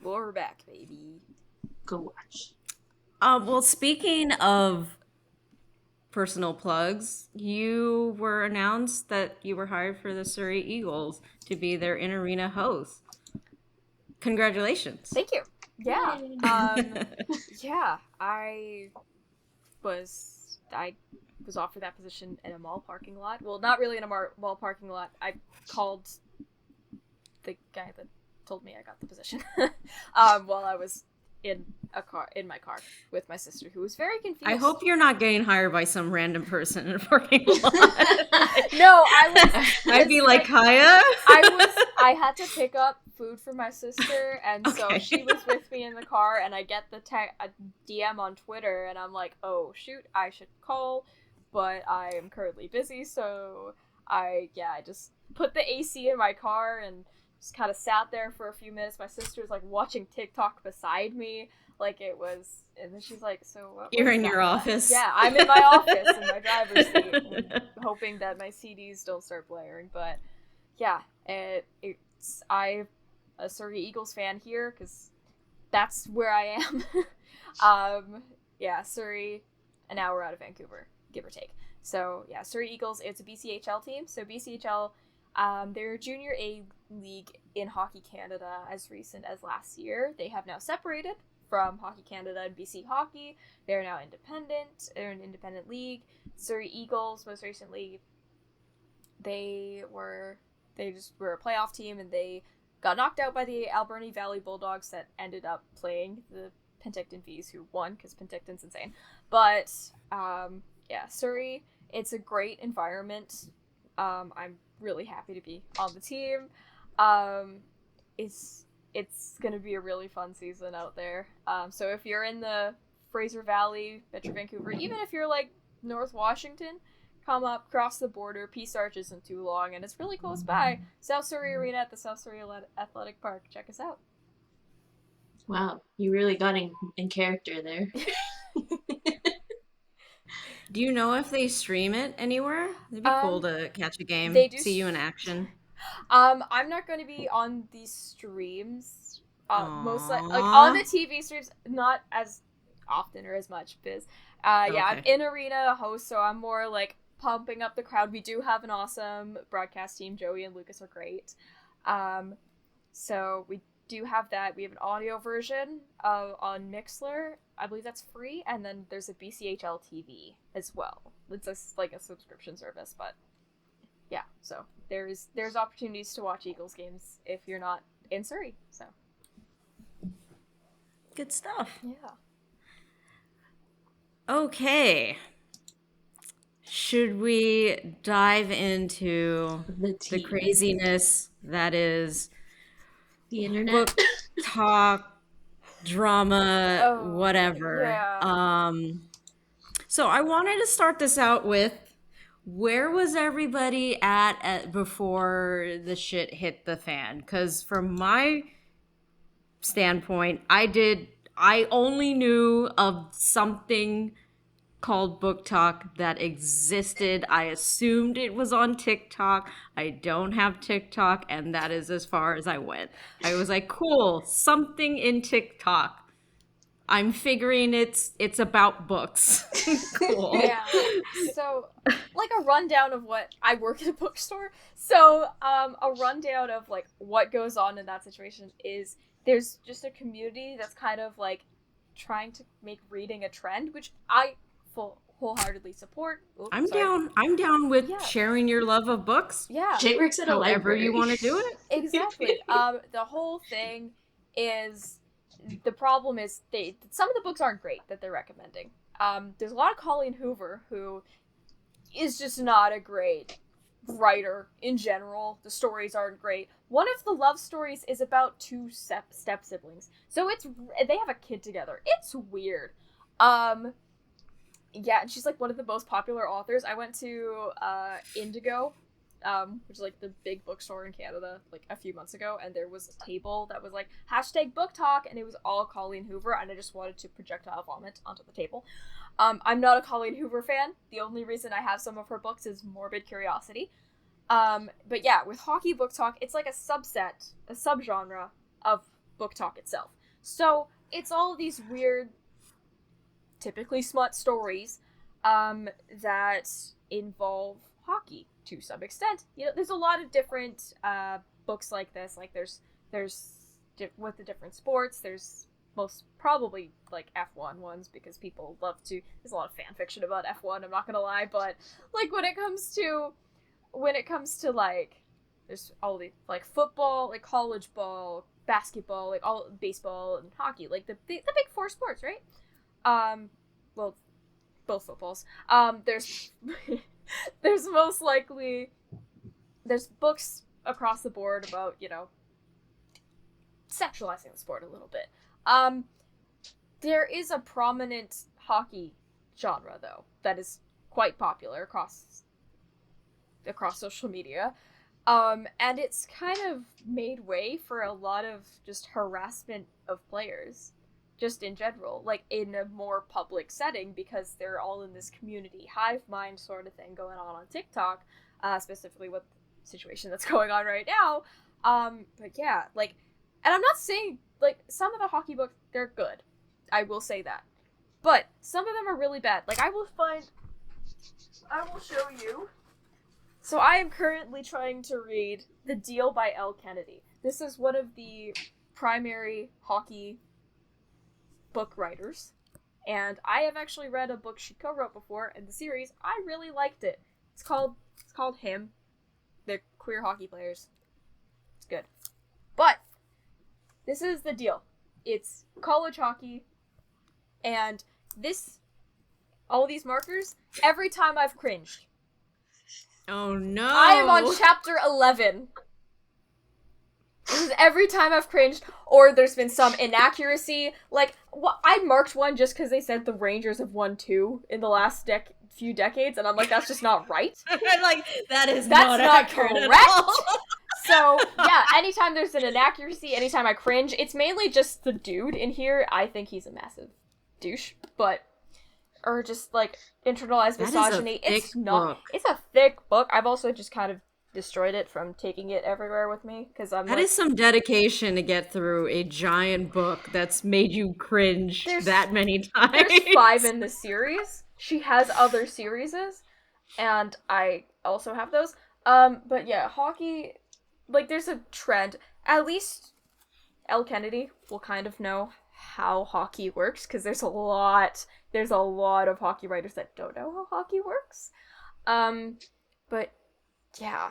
We're back, baby. Go watch. Well, speaking of personal plugs, you were announced that you were hired for the Surrey Eagles to be their in-arena host. Congratulations. Thank you. Yeah. Yeah, I was offered that position in a mall parking lot. Well, not really in a mall parking lot. I called the guy that told me I got the position while I was in my car with my sister, who was very confused. I hope you're not getting hired by some random person in a parking lot. No, I'd be like, Kaja? I had to pick up food for my sister, and so she was with me in the car, and I get a DM on Twitter, and I'm like, oh shoot, I should call, but I am currently busy, so I just put the AC in my car and just kind of sat there for a few minutes. My sister was like watching TikTok beside me, like it was, and then she's like, so what you're in your office? Yeah, I'm in my office in my driver's seat, hoping that my CDs don't start blaring. But yeah, I'm a Surrey Eagles fan here because that's where I am. Surrey, an hour out of Vancouver, give or take. So yeah, Surrey Eagles, it's a BCHL team. So BCHL, they're a junior A league in Hockey Canada as recent as last year. They have now separated from Hockey Canada and BC Hockey. They're now independent. They're an independent league. Surrey Eagles, most recently, they just were a playoff team, and they got knocked out by the Alberni Valley Bulldogs that ended up playing the Penticton Vees, who won because Penticton's insane. But Surrey, it's a great environment. I'm really happy to be on the team. It's gonna be a really fun season out there. So if you're in the Fraser Valley, Metro Vancouver, even if you're like North Washington, come up, cross the border. Peace Arch isn't too long, and it's really close by. South Surrey Arena at the South Surrey Athletic Park. Check us out. Wow, you really got in character there. Do you know if they stream it anywhere? It'd be cool to catch a game, see you in action. I'm not going to be on these streams. Most like on the TV streams, not as often or as much. Because I'm in arena host, so I'm more like pumping up the crowd. We do have an awesome broadcast team. Joey and Lucas are great. So we do have that. We have an audio version on Mixlr. I believe that's free, and then there's a BCHL TV as well. It's like a subscription service, but yeah. So there's opportunities to watch Eagles games if you're not in Surrey. So good stuff. Yeah. Okay. Should we dive into the craziness that is the internet? BookTok, drama, Oh, whatever. yeah. So I wanted to start this out with, where was everybody at before the shit hit the fan? Because from my standpoint, I only knew of something called BookTok that existed. I assumed it was on TikTok. I don't have TikTok, and that is as far as I went. I was like, cool, something in TikTok. I'm figuring it's about books. Cool. Yeah. So, like a rundown of what I work at a bookstore. So, a rundown of like what goes on in that situation is there's just a community that's kind of like trying to make reading a trend, which I wholeheartedly support. Oops, I'm sorry. down. I'm down with Yeah. sharing your love of books. Yeah. Jay works at a However library. you want to do it. Exactly. The whole thing is, the problem is some of the books aren't great that they're recommending. There's a lot of Colleen Hoover, who is just not a great writer in general. The stories aren't great. One of the love stories is about two step siblings, so they have a kid together. It's weird. Yeah, and she's like one of the most popular authors. I went to Indigo, which is like the big bookstore in Canada, like a few months ago, and there was a table that was like #BookTok, and it was all Colleen Hoover, and I just wanted to projectile vomit onto the table. I'm not a Colleen Hoover fan. The only reason I have some of her books is morbid curiosity. But yeah, with Hockey BookTok, it's like a subgenre of BookTok itself. So it's all these weird, typically smut stories that involve hockey to some extent. You know, there's a lot of different books like this. Like there's with the different sports. There's most probably like F1 ones, because people love to. There's a lot of fan fiction about F1. I'm not gonna lie, but like when it comes to like, there's all the like football, like college ball, basketball, like all baseball and hockey, like the big four sports, right? Well, both footballs. There's most likely there's books across the board about, you know, sexualizing the sport a little bit. There is a prominent hockey genre though that is quite popular across social media. And it's kind of made way for a lot of just harassment of players, just in general, like in a more public setting, because they're all in this community hive mind sort of thing going on TikTok, specifically with the situation that's going on right now. But yeah, like, and I'm not saying, like, some of the hockey books, they're good. I will say that. But some of them are really bad. Like, I will show you. So I am currently trying to read The Deal by L. Kennedy. This is one of the primary hockey book writers, and I have actually read a book she co-wrote before in the series. I really liked it. It's called Him. They're queer hockey players. It's good. But this is the deal. It's college hockey, and all these markers, every time I've cringed. Oh no. I am on chapter 11. This is every time I've cringed, or there's been some inaccuracy. Like, I marked one just because they said the Rangers have won 2 in the last few decades, and I'm like, that's just not right. Like, that's not correct. So, yeah, anytime there's an inaccuracy, anytime I cringe, it's mainly just the dude in here. I think he's a massive douche, or just, like, internalized misogyny. It's not. Book. It's a thick book. I've also just kind of destroyed it from taking it everywhere with me, because I'm That is some dedication to get through a giant book that's made you cringe that many times. There's 5 in the series. She has other series, and I also have those. But yeah, hockey, like, there's a trend. At least L. Kennedy will kind of know how hockey works, because there's a lot of hockey writers that don't know how hockey works. But yeah,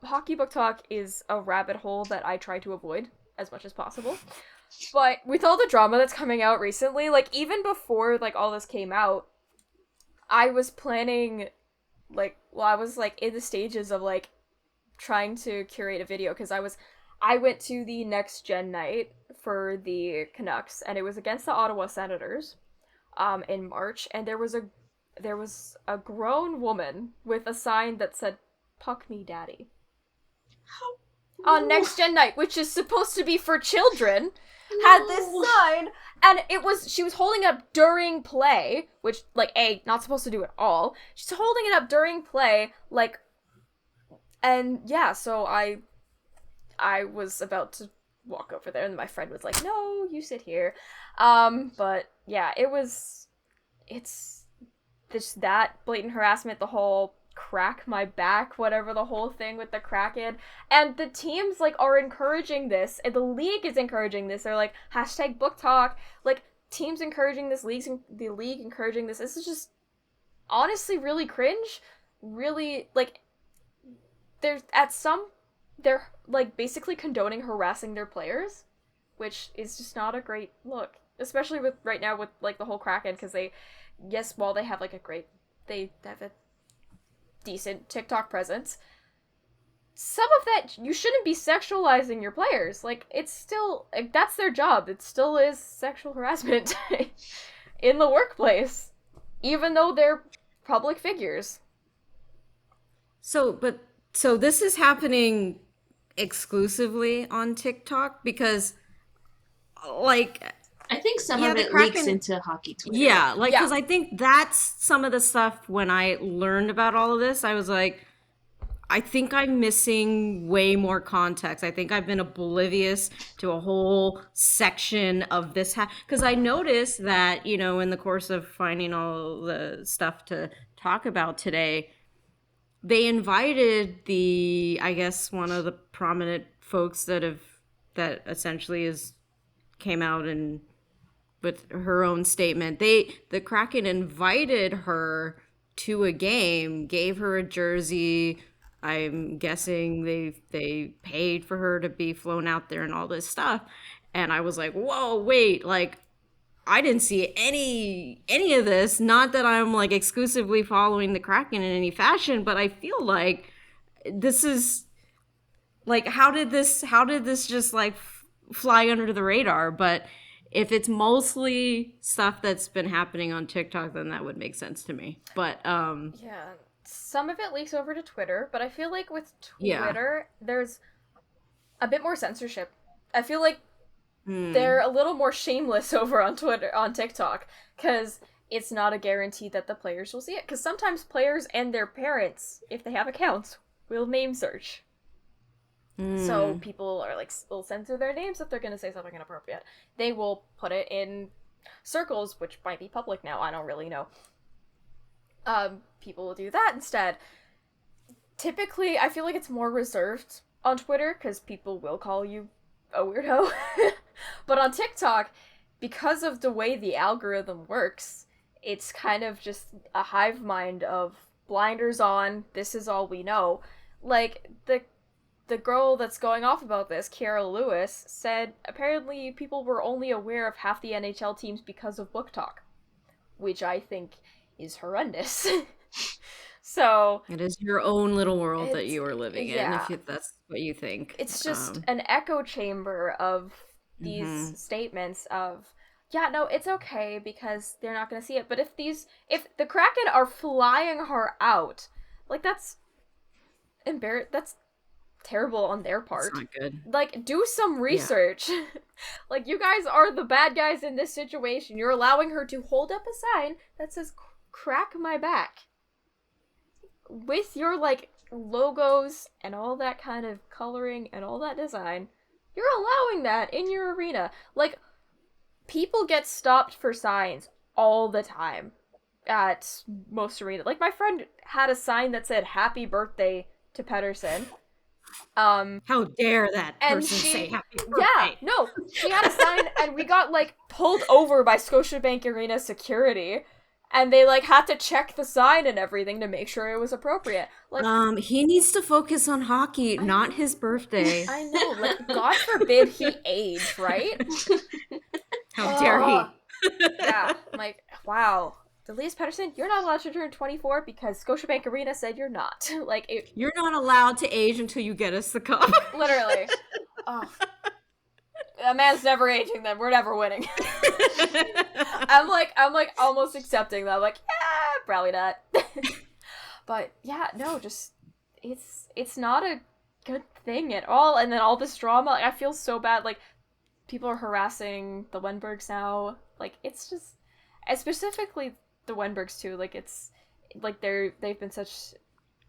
Hockey BookTok is a rabbit hole that I try to avoid as much as possible. But with all the drama that's coming out recently, like, even before, like, all this came out, I was planning, like, I was, like, in the stages of, like, trying to curate a video, because I went to the next gen night for the Canucks, and it was against the Ottawa Senators, in March, and there was a grown woman with a sign that said "Puck me, Daddy" on next gen night, which is supposed to be for children. Had this sign, and she was holding it up during play, which, like, not supposed to do at all. She's holding it up during play, like, and yeah, so I was about to walk over there, and my friend was like, "No, you sit here." But yeah, it's this, that blatant harassment, the whole crack my back, whatever, the whole thing with the Kraken, and the teams, like, are encouraging this, and the league is encouraging this. They're like, #BookTok, like, teams encouraging this, the league encouraging this. This is just honestly really cringe. Really, like, they're like basically condoning harassing their players, which is just not a great look, especially with right now with, like, the whole Kraken, because while they have, like, they have a decent TikTok presence, some of that, you shouldn't be sexualizing your players. Like, it's still, like, that's their job. It still is sexual harassment in the workplace, even though they're public figures. So this is happening exclusively on TikTok, because, like, I think some of it leaks into hockey Twitter. Yeah, like, because I think that's some of the stuff. When I learned about all of this, I was like, I think I'm missing way more context. I think I've been oblivious to a whole section of this. Because I noticed that, in the course of finding all the stuff to talk about today, they invited I guess, one of the prominent folks that essentially came out and with her own statement. The Kraken invited her to a game, gave her a jersey. I'm guessing they paid for her to be flown out there and all this stuff. And I was like, whoa, wait, like, I didn't see any of this. Not that I'm, like, exclusively following the Kraken in any fashion, but I feel like this is, like, how did this just, like, fly under the radar? But if it's mostly stuff that's been happening on TikTok, then that would make sense to me. But yeah, some of it leaks over to Twitter, but I feel like with Twitter, there's a bit more censorship. I feel like they're a little more shameless over on TikTok, because it's not a guarantee that the players will see it. Because sometimes players and their parents, if they have accounts, will name search. So people are like, will censor their names if they're going to say something inappropriate. They will put it in circles, which might be public now. I don't really know. People will do that instead. Typically, I feel like it's more reserved on Twitter, because people will call you a weirdo. But on TikTok, because of the way the algorithm works, it's kind of just a hive mind of blinders on, this is all we know. Like, the girl that's going off about this, Kiara Lewis, said apparently people were only aware of half the NHL teams because of BookTok, which I think is horrendous. So it is your own little world that you are living in, if that's what you think. It's just an echo chamber of these statements of, yeah, no, it's okay because they're not going to see it. But if the Kraken are flying her out, like, that's that's terrible on their part. It's not good. Like, do some research. Yeah. Like, you guys are the bad guys in this situation. You're allowing her to hold up a sign that says "crack my back" with your, like, logos and all that kind of coloring and all that design. You're allowing that in your arena. Like, people get stopped for signs all the time at most arenas. Like, my friend had a sign that said "Happy Birthday" to Pettersson. How dare that person say happy birthday? Yeah, no, she had a sign, and we got, like, pulled over by Scotiabank Arena security, and they, like, had to check the sign and everything to make sure it was appropriate. Like, he needs to focus on hockey, not his birthday. I know, like, God forbid he age, right? How dare he? Yeah, like, wow. Elias Pettersson, you're not allowed to turn 24 because Scotiabank Arena said you're not. Like, you're not allowed to age until you get us the cup. Literally. Oh. A man's never aging then. We're never winning. I'm like almost accepting that. I'm like, yeah, probably not. But yeah, no, just it's not a good thing at all. And then all this drama, like, I feel so bad. Like, people are harassing the Wennbergs now. Like, it's just, and specifically the Wennbergs too. Like, it's like they've been such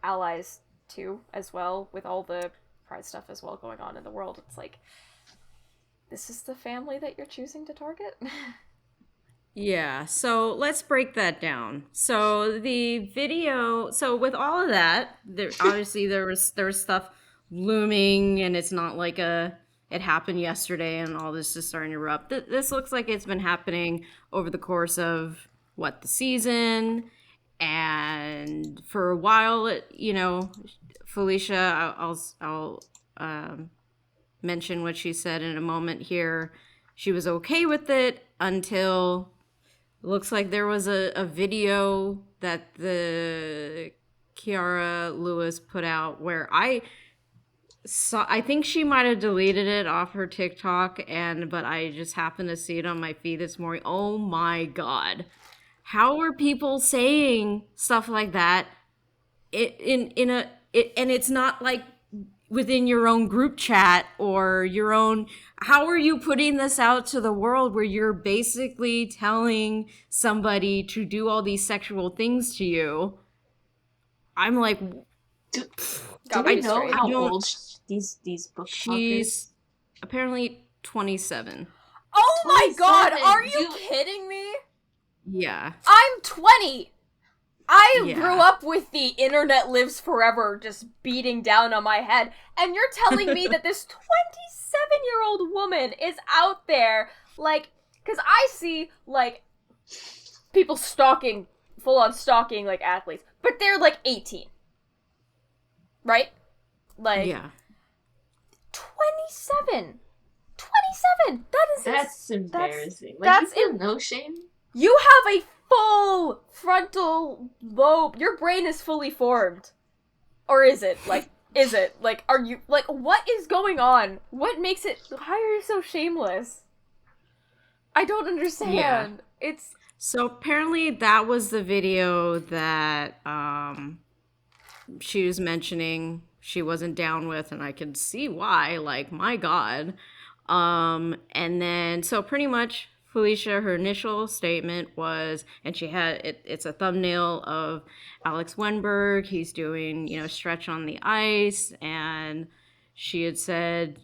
allies too as well, with all the pride stuff as well going on in the world. It's like, this is the family that you're choosing to target? Yeah, so let's break that down. So the video, so with all of that, there obviously there was stuff looming, and it's not like it happened yesterday and all this is starting to erupt. This looks like it's been happening over the course of the season, and for a while, Felicia, I'll mention what she said in a moment here. She was okay with it until looks like there was a video that the Kiara Lewis put out where I think she might have deleted it off her TikTok, but I just happened to see it on my feed this morning. Oh my God. How are people saying stuff like that and it's not like within your own group chat or your own, how are you putting this out to the world where you're basically telling somebody to do all these sexual things to you? I'm like, do we know how old these BookTokers? She's apparently 27. Oh my 27. God, are you kidding me? Yeah. I'm 20. I grew up with the internet lives forever just beating down on my head, and you're telling me that this 27-year-old woman is out there, like, because I see, like, people stalking, full-on stalking, like, athletes, but they're, like, 18. Right? Like, yeah. 27! That's embarrassing. That's you feel no shame? You have a full frontal lobe. Your brain is fully formed. Or is it? Like, are you, like, what is going on? What makes it, why are you so shameless? I don't understand. Yeah. So apparently that was the video that, she was mentioning she wasn't down with, and I could see why, like, my God. And then, so pretty much, Felicia, her initial statement was, and she had it's a thumbnail of Alex Wennberg. He's doing, stretch on the ice, and she had said,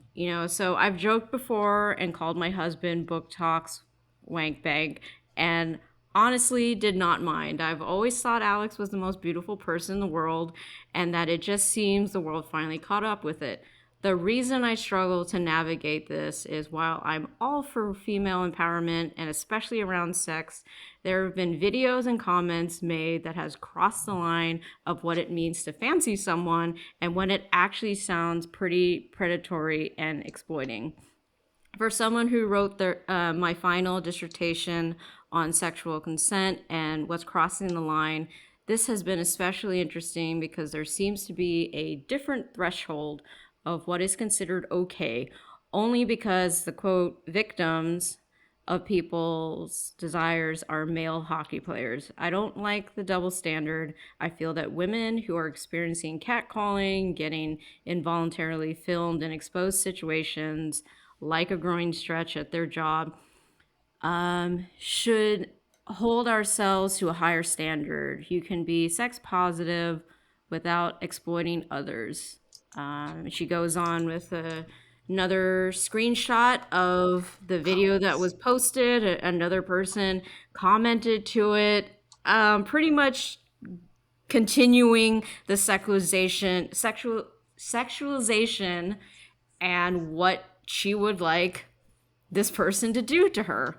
so I've joked before and called my husband BookTok's wank bag, and honestly did not mind. I've always thought Alex was the most beautiful person in the world, and that it just seems the world finally caught up with it. The reason I struggle to navigate this is while I'm all for female empowerment, and especially around sex, there have been videos and comments made that has crossed the line of what it means to fancy someone and when it actually sounds pretty predatory and exploiting. For someone who wrote my final dissertation on sexual consent and what's crossing the line, this has been especially interesting because there seems to be a different threshold of what is considered okay, only because the quote victims of people's desires are male hockey players. I don't like the double standard. I feel that women who are experiencing catcalling, getting involuntarily filmed in exposed situations, like a groin stretch at their job, should hold ourselves to a higher standard. You can be sex positive without exploiting others. She goes on with another screenshot of the video that was posted. Another person commented to it, pretty much continuing the sexualization and what she would like this person to do to her.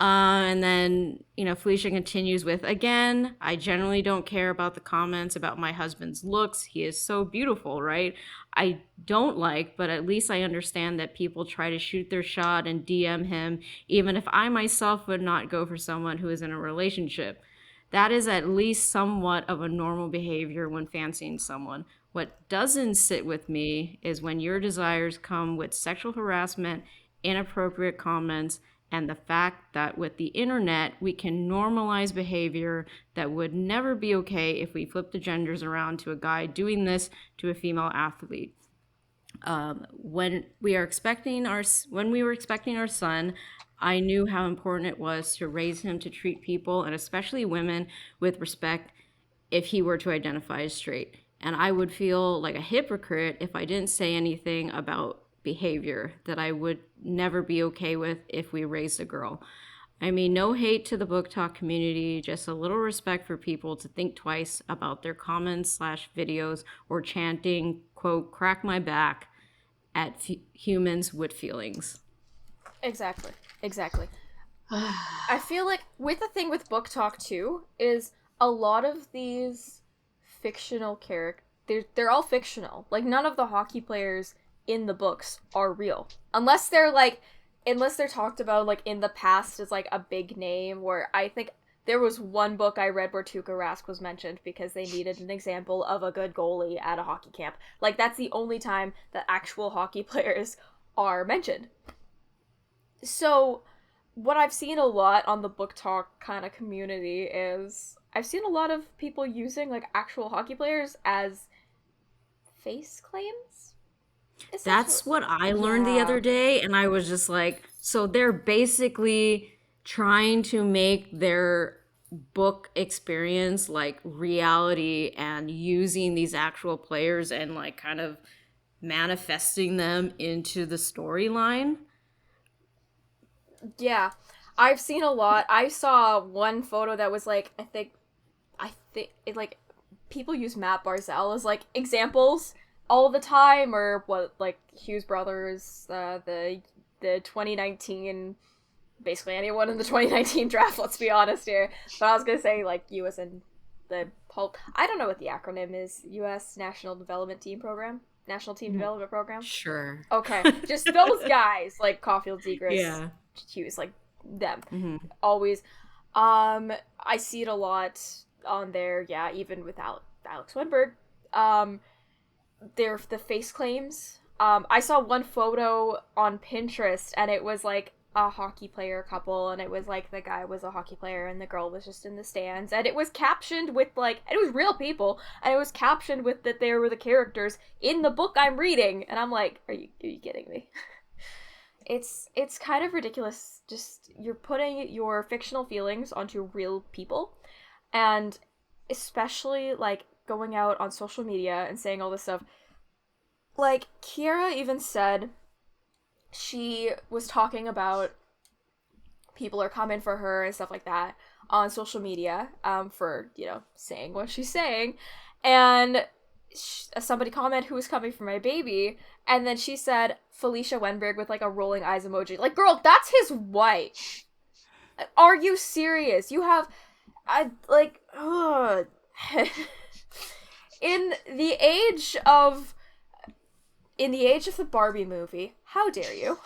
And then, Felicia continues with, again, I generally don't care about the comments about my husband's looks. He is so beautiful, right? I don't like, but at least I understand that people try to shoot their shot and DM him, even if I myself would not go for someone who is in a relationship. That is at least somewhat of a normal behavior when fancying someone. What doesn't sit with me is when your desires come with sexual harassment, inappropriate comments, and the fact that with the internet, we can normalize behavior that would never be okay if we flip the genders around to a guy doing this to a female athlete. When we were expecting our son, I knew how important it was to raise him to treat people, and especially women, with respect if he were to identify as straight. And I would feel like a hypocrite if I didn't say anything about behavior that I would never be okay with if we raised a girl. I mean, no hate to the BookTok community, just a little respect for people to think twice about their comments/videos or chanting, quote, crack my back at humans with feelings. Exactly. I feel like with the thing with BookTok too is a lot of these fictional characters, they're all fictional. Like, none of the hockey players in the books are real. Unless they're talked about, like, in the past as, like, a big name, where I think there was one book I read where Tuukka Rask was mentioned because they needed an example of a good goalie at a hockey camp. Like, that's the only time that actual hockey players are mentioned. So, what I've seen a lot on the BookTok kind of community is I've seen a lot of people using, like, actual hockey players as face claims. That's what I learned the other day, and I was just like, so they're basically trying to make their book experience like reality and using these actual players and like kind of manifesting them into the storyline. Yeah, I've seen a lot. I saw one photo that was like, I think it, like, people use Matt Barzal as like examples all the time, or what, like Hughes Brothers, the 2019, basically anyone in the 2019 draft, let's be honest here. But I was gonna say, like, US and the I don't know what the acronym is. US National Development Team Program? National Team Development Program? Sure. Okay. Just those guys, like Caulfield, Zegras, Yeah. Hughes, like them. Mm-hmm. Always. I see it a lot on there, yeah, even without Alex Wennberg. They're the face claims. I saw one photo on Pinterest, and it was like a hockey player couple, and it was like the guy was a hockey player and the girl was just in the stands, and it was captioned with like, and it was real people, and it was captioned with that they were the characters in the book I'm reading, and I'm like, are you kidding me? It's kind of ridiculous. Just, you're putting your fictional feelings onto real people, and especially like going out on social media and saying all this stuff. Like, Kiera even said she was talking about people are coming for her and stuff like that on social media, for, you know, saying what she's saying, and somebody commented, who was coming for my baby, and then she said Felicia Wennberg with like a rolling eyes emoji. Like, girl, that's his wife. Are you serious? You have, in the age of the Barbie movie, how dare you?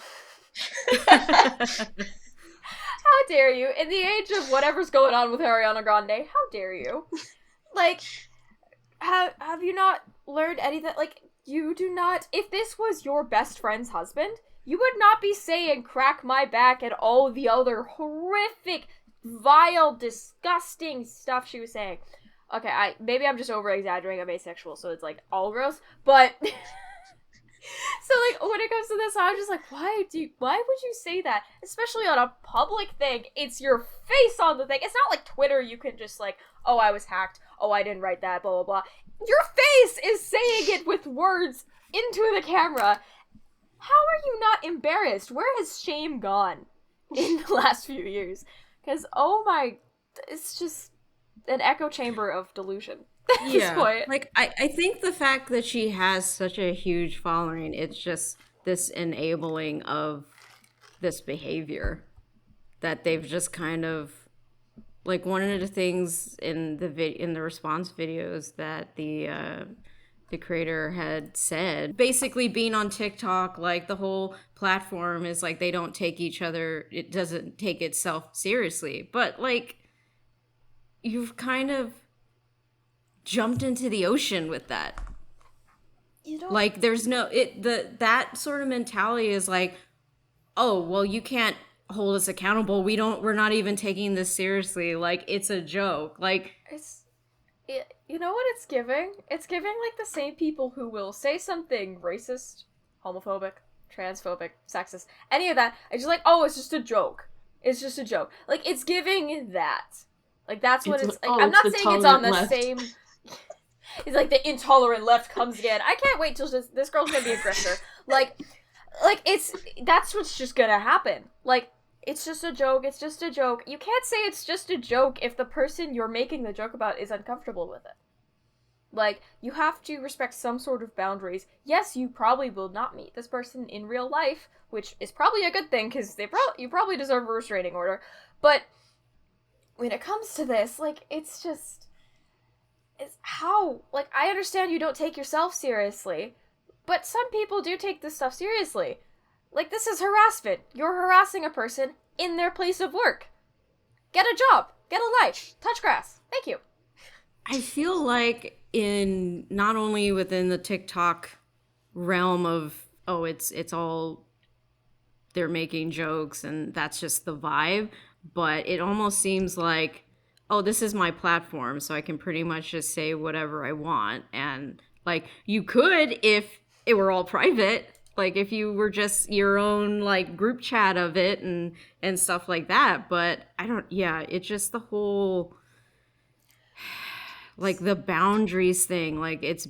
How dare you? In the age of whatever's going on with Ariana Grande, how dare you? Like, have you not learned anything? Like, you do not, if this was your best friend's husband, you would not be saying crack my back and all the other horrific, vile, disgusting stuff she was saying. Okay, maybe I'm just over-exaggerating, I'm asexual, so it's like all gross, but so like when it comes to this, I'm just like, why would you say that? Especially on a public thing, it's your face on the thing. It's not like Twitter, you can just like, oh, I was hacked, oh, I didn't write that, blah, blah, blah. Your face is saying it with words into the camera. How are you not embarrassed? Where has shame gone in the last few years? Because, oh my, it's just an echo chamber of delusion at this point. Like, I think the fact that she has such a huge following, it's just this enabling of this behavior that they've just kind of, like, one of the things in the response videos that the creator had said, basically being on TikTok, like, the whole platform is like they don't take each other, it doesn't take itself seriously, but like, you've kind of jumped into the ocean with that. You know, Like there's no that sort of mentality is like, oh, well, you can't hold us accountable. We're not even taking this seriously. Like it's a joke. Like you know what it's giving? It's giving like the same people who will say something racist, homophobic, transphobic, sexist, any of that, and just like, oh, it's just a joke. It's just a joke. Like it's giving that. Like that's what it's like. I'm it's not the saying it's on tolerant the left. same. It's like the intolerant left comes again. I can't wait till this girl's gonna be a grifter. Like that's what's just gonna happen. Like it's just a joke. It's just a joke. You can't say it's just a joke if the person you're making the joke about is uncomfortable with it. Like, you have to respect some sort of boundaries. Yes, you probably will not meet this person in real life, which is probably a good thing, because you probably deserve a restraining order. But when it comes to this, like, it's just... It's how... Like, I understand you don't take yourself seriously, but some people do take this stuff seriously. Like, this is harassment. You're harassing a person in their place of work. Get a job. Get a life. Touch grass. Thank you. I feel like in not only within the TikTok realm of, oh, it's all they're making jokes and that's just the vibe, but it almost seems like, oh, this is my platform, so I can pretty much just say whatever I want. And like you could if it were all private, like if you were just your own like group chat of it and stuff like that. But I don't, yeah, it's just the whole like the boundaries thing, like it's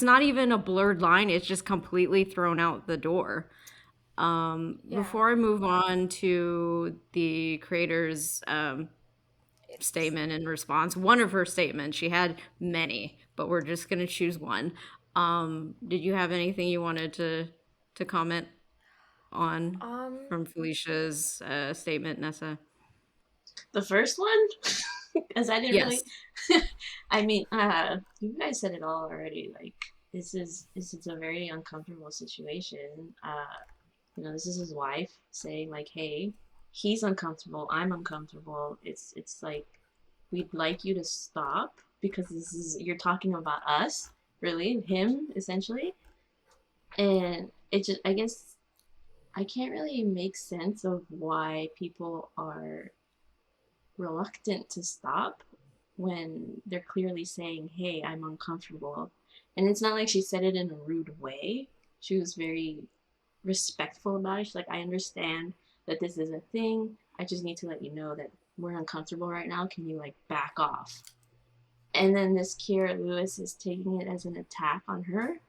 not even a blurred line, it's just completely thrown out the door. Before I move on to the creator's statement and response, one of her statements, she had many, but we're just going to choose one. Did you have anything you wanted to comment on from Felicia's statement, Nessa? The first one? Because I didn't Yes. really. I mean, you guys said it all already. Like, this is a very uncomfortable situation. This is his wife saying like, "Hey, he's uncomfortable. I'm uncomfortable. It's like we'd like you to stop because you're talking about us, really, him essentially." And it just, I guess, I can't really make sense of why people are reluctant to stop when they're clearly saying, "Hey, I'm uncomfortable." And it's not like she said it in a rude way. She was very respectful about it. She's like, "I understand that this is a thing. I just need to let you know that we're uncomfortable right now. Can you like back off?" And then this Kiera Lewis is taking it as an attack on her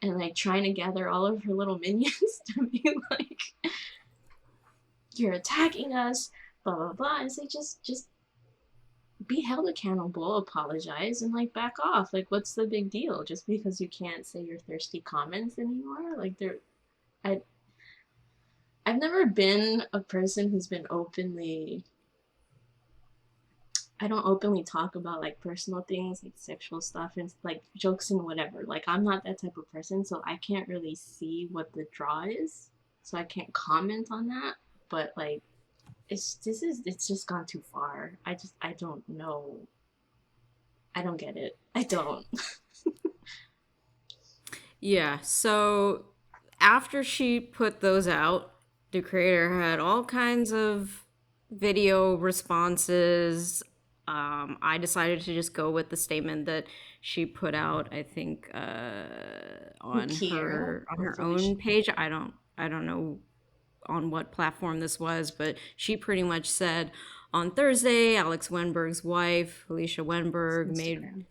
and like trying to gather all of her little minions to be like, "You're attacking us, blah blah blah." And say, just be held accountable, apologize, and like back off. Like, what's the big deal? Just because you can't say your thirsty comments anymore? Like, I've never been a person who's been openly. I don't openly talk about like personal things, like sexual stuff and like jokes and whatever. Like, I'm not that type of person, so I can't really see what the draw is. So I can't comment on that. But like, it's just gone too far. I don't know. I don't get it. I don't. Yeah, so after she put those out, the creator had all kinds of video responses. I decided to just go with the statement that she put out, I think, on Kiera her or Felicia? own page. I don't know on what platform this was, but she pretty much said on Thursday, Alex Wennberg's wife, Felicia Wennberg, Instagram.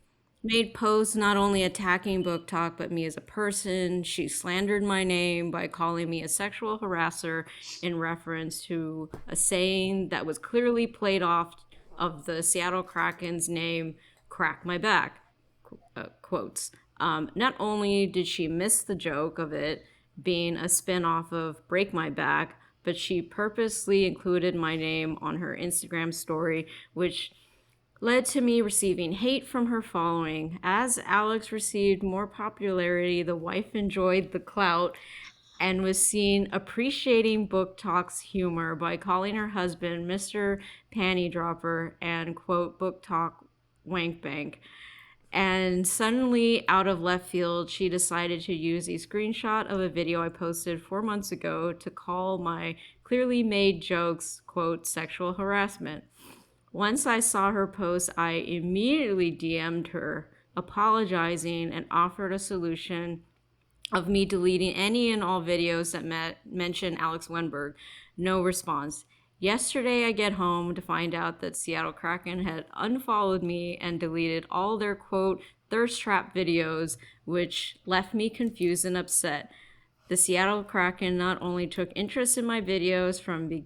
made posts not only attacking BookTok but me as a person. She slandered my name by calling me a sexual harasser in reference to a saying that was clearly played off of the Seattle Kraken's name, "Crack My Back," quotes. Not only did she miss the joke of it being a spin-off of Break My Back, but she purposely included my name on her Instagram story, which led to me receiving hate from her following. As Alex received more popularity, the wife enjoyed the clout and was seen appreciating BookTok's humor by calling her husband Mr. Panty Dropper and, quote, BookTok Wank Bank. And suddenly, out of left field, she decided to use a screenshot of a video I posted 4 months ago to call my clearly made jokes, quote, sexual harassment. Once I saw her post, I immediately DM'd her, apologizing and offered a solution of me deleting any and all videos that mention Alex Wennberg. No response. Yesterday, I get home to find out that Seattle Kraken had unfollowed me and deleted all their, quote, thirst trap videos, which left me confused and upset. The Seattle Kraken not only took interest in my videos from the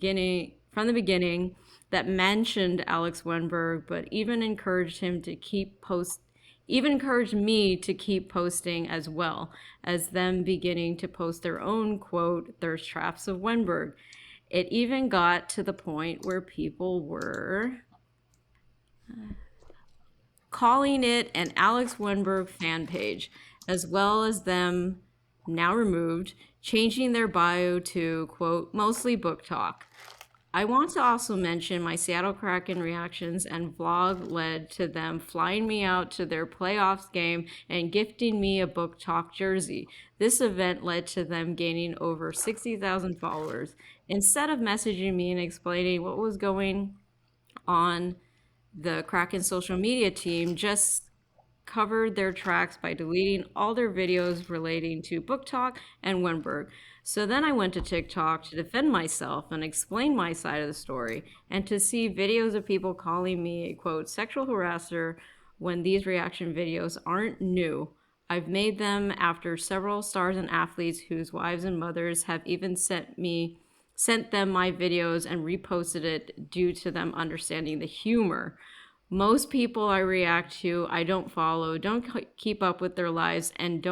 beginning that mentioned Alex Wennberg, but even encouraged me to keep posting, as well as them beginning to post their own, quote, thirst traps of Wennberg. It even got to the point where people were calling it an Alex Wennberg fan page, as well as them, now removed, changing their bio to, quote, mostly BookTok. I want to also mention my Seattle Kraken reactions and vlog led to them flying me out to their playoffs game and gifting me a BookTok jersey. This event led to them gaining over 60,000 followers. Instead of messaging me and explaining what was going on, the Kraken social media team just covered their tracks by deleting all their videos relating to BookTok and Wennberg. So then I went to TikTok to defend myself and explain my side of the story, and to see videos of people calling me a, quote, sexual harasser when these reaction videos aren't new. I've made them after several stars and athletes whose wives and mothers have even sent them my videos and reposted it due to them understanding the humor. Most people I react to, I don't follow, don't keep up with their lives, and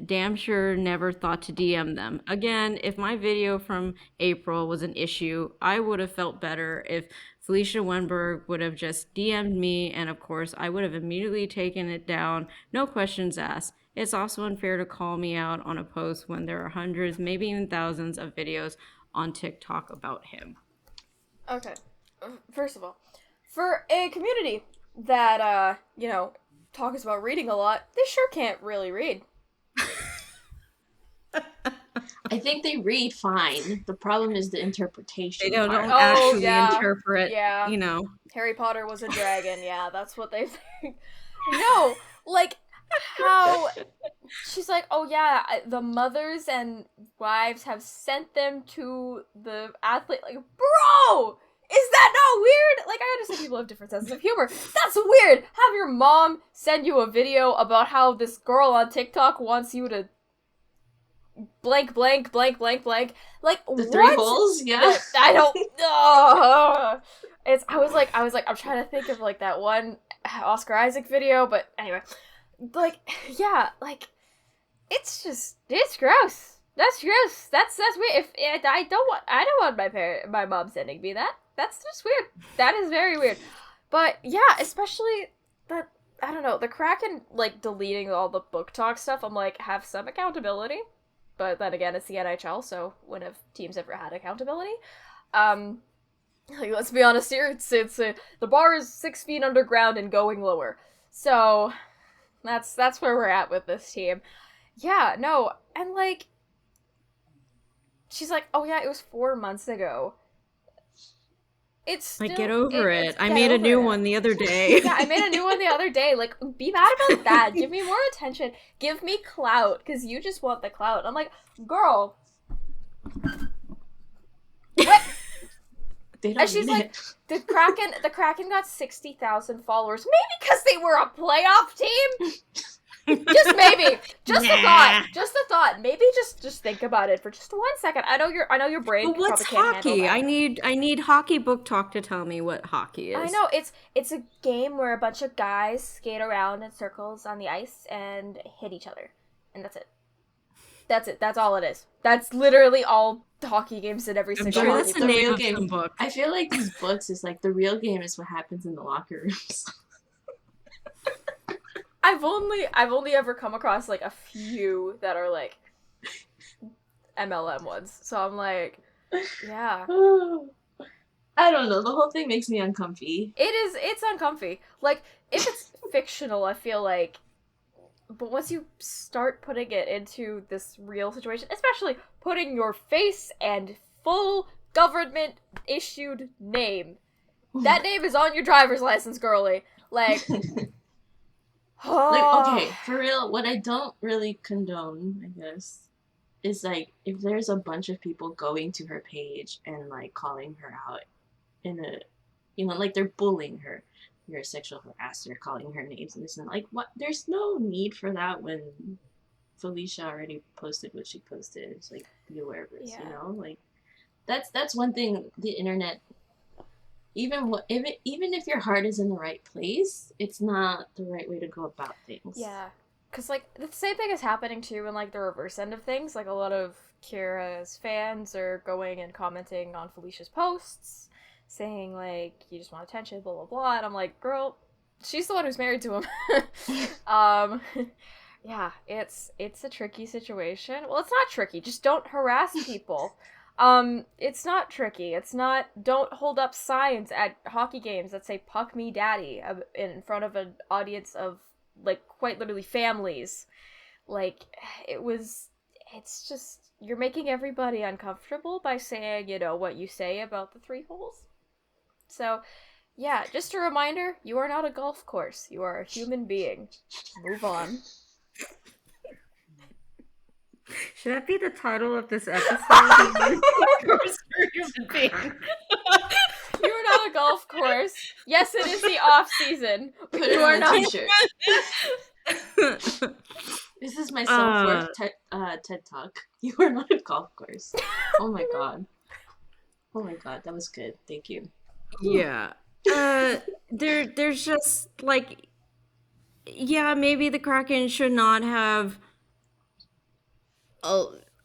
damn sure never thought to DM them. Again, if my video from April was an issue, I would have felt better if Felicia Wennberg would have just DM'd me, and of course, I would have immediately taken it down, no questions asked. It's also unfair to call me out on a post when there are hundreds, maybe even thousands of videos on TikTok about him. Okay. First of all, for a community that, talks about reading a lot, they sure can't really read. I think they read fine. The problem is the interpretation. They don't part. actually interpret, Harry Potter was a dragon, yeah, that's what they think. No, like, how she's like, oh yeah, the mothers and wives have sent them to the athlete. Like, bro, is that not weird? Like, I understand people have different senses of humor. That's weird. Have your mom send you a video about how this girl on TikTok wants you to blank, blank, blank, blank, blank. Like, the three holes? Yeah. I don't. I was like, I'm trying to think of like that one Oscar Isaac video, but anyway, like, yeah, like, it's gross. That's gross. That's weird. If I don't want my mom sending me that. That's just weird. That is very weird. But yeah, especially that, I don't know, the Kraken, like, deleting all the BookTok stuff, I'm like, have some accountability. But then again, it's the NHL, so when have teams ever had accountability? Like, let's be honest here, it's the bar is 6 feet underground and going lower. So that's where we're at with this team. Yeah, no, and like, she's like, oh yeah, it was 4 months ago. It's still, like, get over it. I made a new one the other day. Yeah, I made a new one the other day. Like, be mad about that. Give me more attention. Give me clout, because you just want the clout. I'm like, girl. What? And she's like, the Kraken got 60,000 followers. Maybe because they were a playoff team? Just maybe. Just a thought. Just a thought. Maybe just think about it for just 1 second. I know your brain. But what's hockey? I need hockey book talk to tell me what hockey is. I know, it's a game where a bunch of guys skate around in circles on the ice and hit each other. And that's it. That's it. That's all it is. That's literally all hockey games in every single sure that's the name of some book. I feel like these books is like the real game is what happens in the locker rooms. I've only ever come across like a few that are like MLM ones. So I'm like, yeah. I don't know. The whole thing makes me uncomfy. It's uncomfy. Like, if it's fictional, I feel like. But once you start putting it into this real situation, especially putting your face and full government-issued name, that name is on your driver's license, girly. Like, like, okay, for real, what I don't really condone, I guess, is like if there's a bunch of people going to her page and like calling her out in a, like they're bullying her. You're a sexual harasser, calling her names and this and like what? There's no need for that when Felicia already posted what she posted. It's like, be aware of this, like that's one thing the internet. Even if your heart is in the right place, it's not the right way to go about things. Yeah, because like the same thing is happening too in like the reverse end of things. Like a lot of Kira's fans are going and commenting on Felicia's posts, saying like you just want attention, blah blah blah. And I'm like, girl, she's the one who's married to him. Yeah, it's a tricky situation. Well, it's not tricky. Just don't harass people. It's not tricky. It's not, don't hold up signs at hockey games that say, "Puck me daddy," in front of an audience of, like, quite literally families. Like, it's just, you're making everybody uncomfortable by saying, what you say about the three holes. So, yeah, just a reminder, you are not a golf course. You are a human being. Move on. Should that be the title of this episode? You're not a golf course. Yes, it is the off season. Put it on a t-shirt. This is my self-worth TED Talk. You are not a golf course. Oh my god. Oh my god, that was good. Thank you. Yeah. There's just like, yeah, maybe the Kraken should not have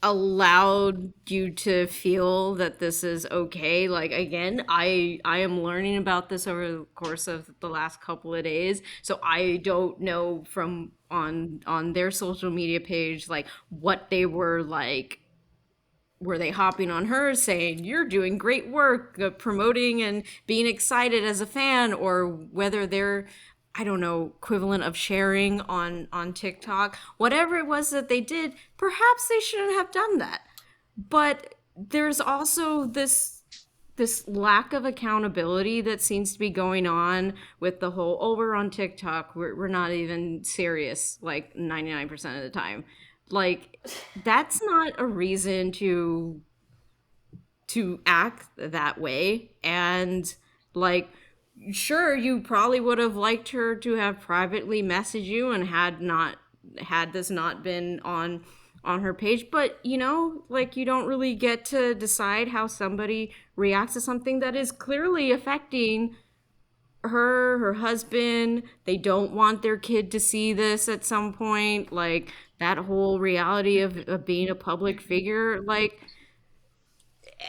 allowed you to feel that this is okay. Like, again, I am learning about this over the course of the last couple of days, so I don't know from on their social media page like what they were like. Were they hopping on her saying you're doing great work, promoting and being excited as a fan, or whether they're, I don't know, equivalent of sharing on TikTok, whatever it was that they did, perhaps they shouldn't have done that. But there's also this lack of accountability that seems to be going on with the whole, oh, we're on TikTok, we're not even serious like 99% of the time. Like, that's not a reason to act that way. And like, sure, you probably would have liked her to have privately messaged you and had this not been on her page, but like, you don't really get to decide how somebody reacts to something that is clearly affecting her husband. They don't want their kid to see this at some point, like that whole reality of being a public figure, like.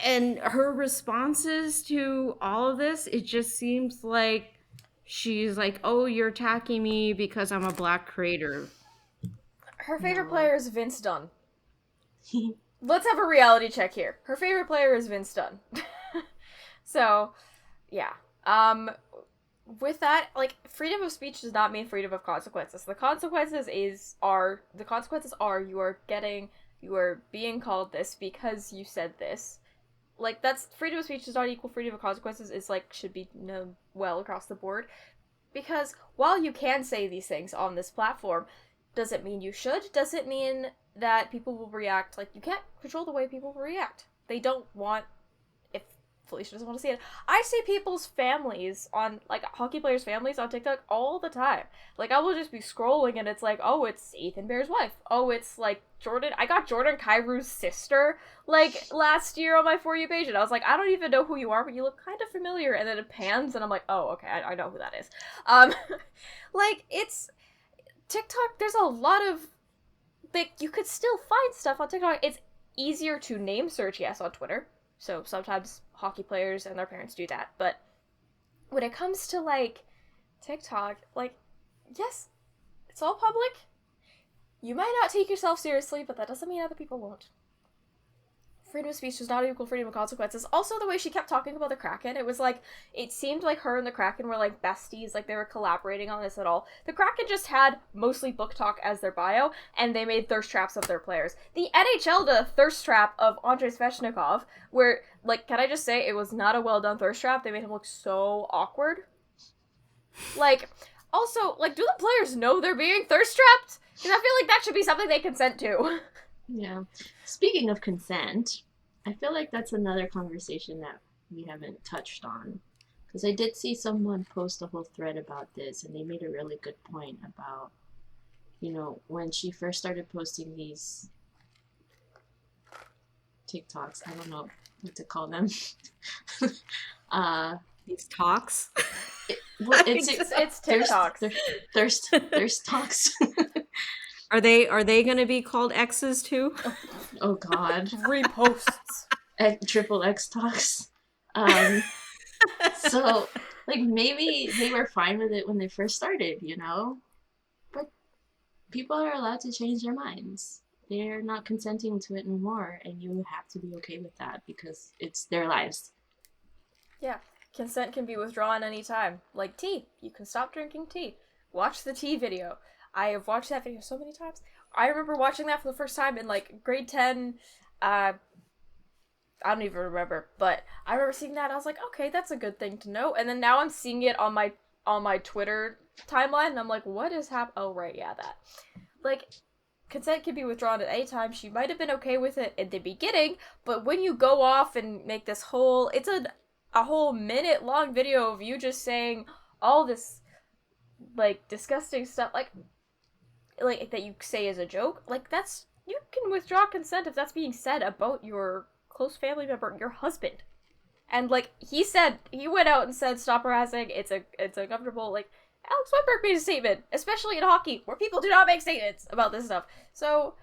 And her responses to all of this, it just seems like she's like, oh, you're attacking me because I'm a black creator. Her favorite player is Vince Dunn. Let's have a reality check here. Her favorite player is Vince Dunn. So, yeah. With that, like, freedom of speech does not mean freedom of consequences. The consequences are you are being called this because you said this. Like, that's, freedom of speech does not equal freedom of consequences. It's like, should be known well across the board. Because while you can say these things on this platform, does it mean you should? Does it mean that people will react? Like, you can't control the way people will react. They don't want, if Felicia doesn't want to see it. I see people's families on, like, hockey players' families on TikTok all the time. Like, I will just be scrolling and it's like, oh, it's Ethan Bear's wife. Oh, it's, like, Jordan. I got Jordan Kyrie's sister, like, last year on my For You page, and I was like, I don't even know who you are, but you look kind of familiar. And then it pans, and I'm like, oh, okay, I know who that is. Like, it's TikTok, there's a lot of, like, you could still find stuff on TikTok. It's easier to name search, yes, on Twitter. So sometimes hockey players and their parents do that. But when it comes to, like, TikTok, like, yes, it's all public. You might not take yourself seriously, but that doesn't mean other people won't. freedom of speech does not equal freedom of consequences. Also, the way she kept talking about the Kraken, it was like, it seemed like her and the Kraken were like besties, like they were collaborating on this at all. The Kraken just had mostly BookTok as their bio, and they made thirst traps of their players. The NHL did a thirst trap of Andrei Svechnikov, where, like, can I just say, it was not a well done thirst trap. They made him look so awkward. Like, also, like, do the players know they're being thirst trapped? Because I feel like that should be something they consent to. Yeah. Speaking of consent, I feel like that's another conversation that we haven't touched on. Because I did see someone post a whole thread about this, and they made a really good point about, you know, when she first started posting these TikToks, I don't know what to call them. These talks. It's TikToks. Thirst talks. Are they going to be called X's too? Oh God. Reposts. Triple X talks. So, like, maybe they were fine with it when they first started, you know? But people are allowed to change their minds. They're not consenting to it anymore, and you have to be okay with that because it's their lives. Yeah. Consent can be withdrawn anytime. Like tea. You can stop drinking tea. Watch the tea video. I have watched that video so many times. I remember watching that for the first time in, like, grade 10. I don't even remember, but I remember seeing that. And I was like, okay, that's a good thing to know. And then now I'm seeing it on my Twitter timeline, and I'm like, what is happening? Oh, right, yeah, that. Like, consent can be withdrawn at any time. She might have been okay with it in the beginning, but when you go off and make this whole, it's a whole minute-long video of you just saying all this, like, disgusting stuff, like that you say as a joke, like, that's, you can withdraw consent if that's being said about your close family member, your husband. And, like, he went out and said, stop harassing, it's uncomfortable, like, Alex Wennberg made a statement, especially in hockey, where people do not make statements about this stuff. So,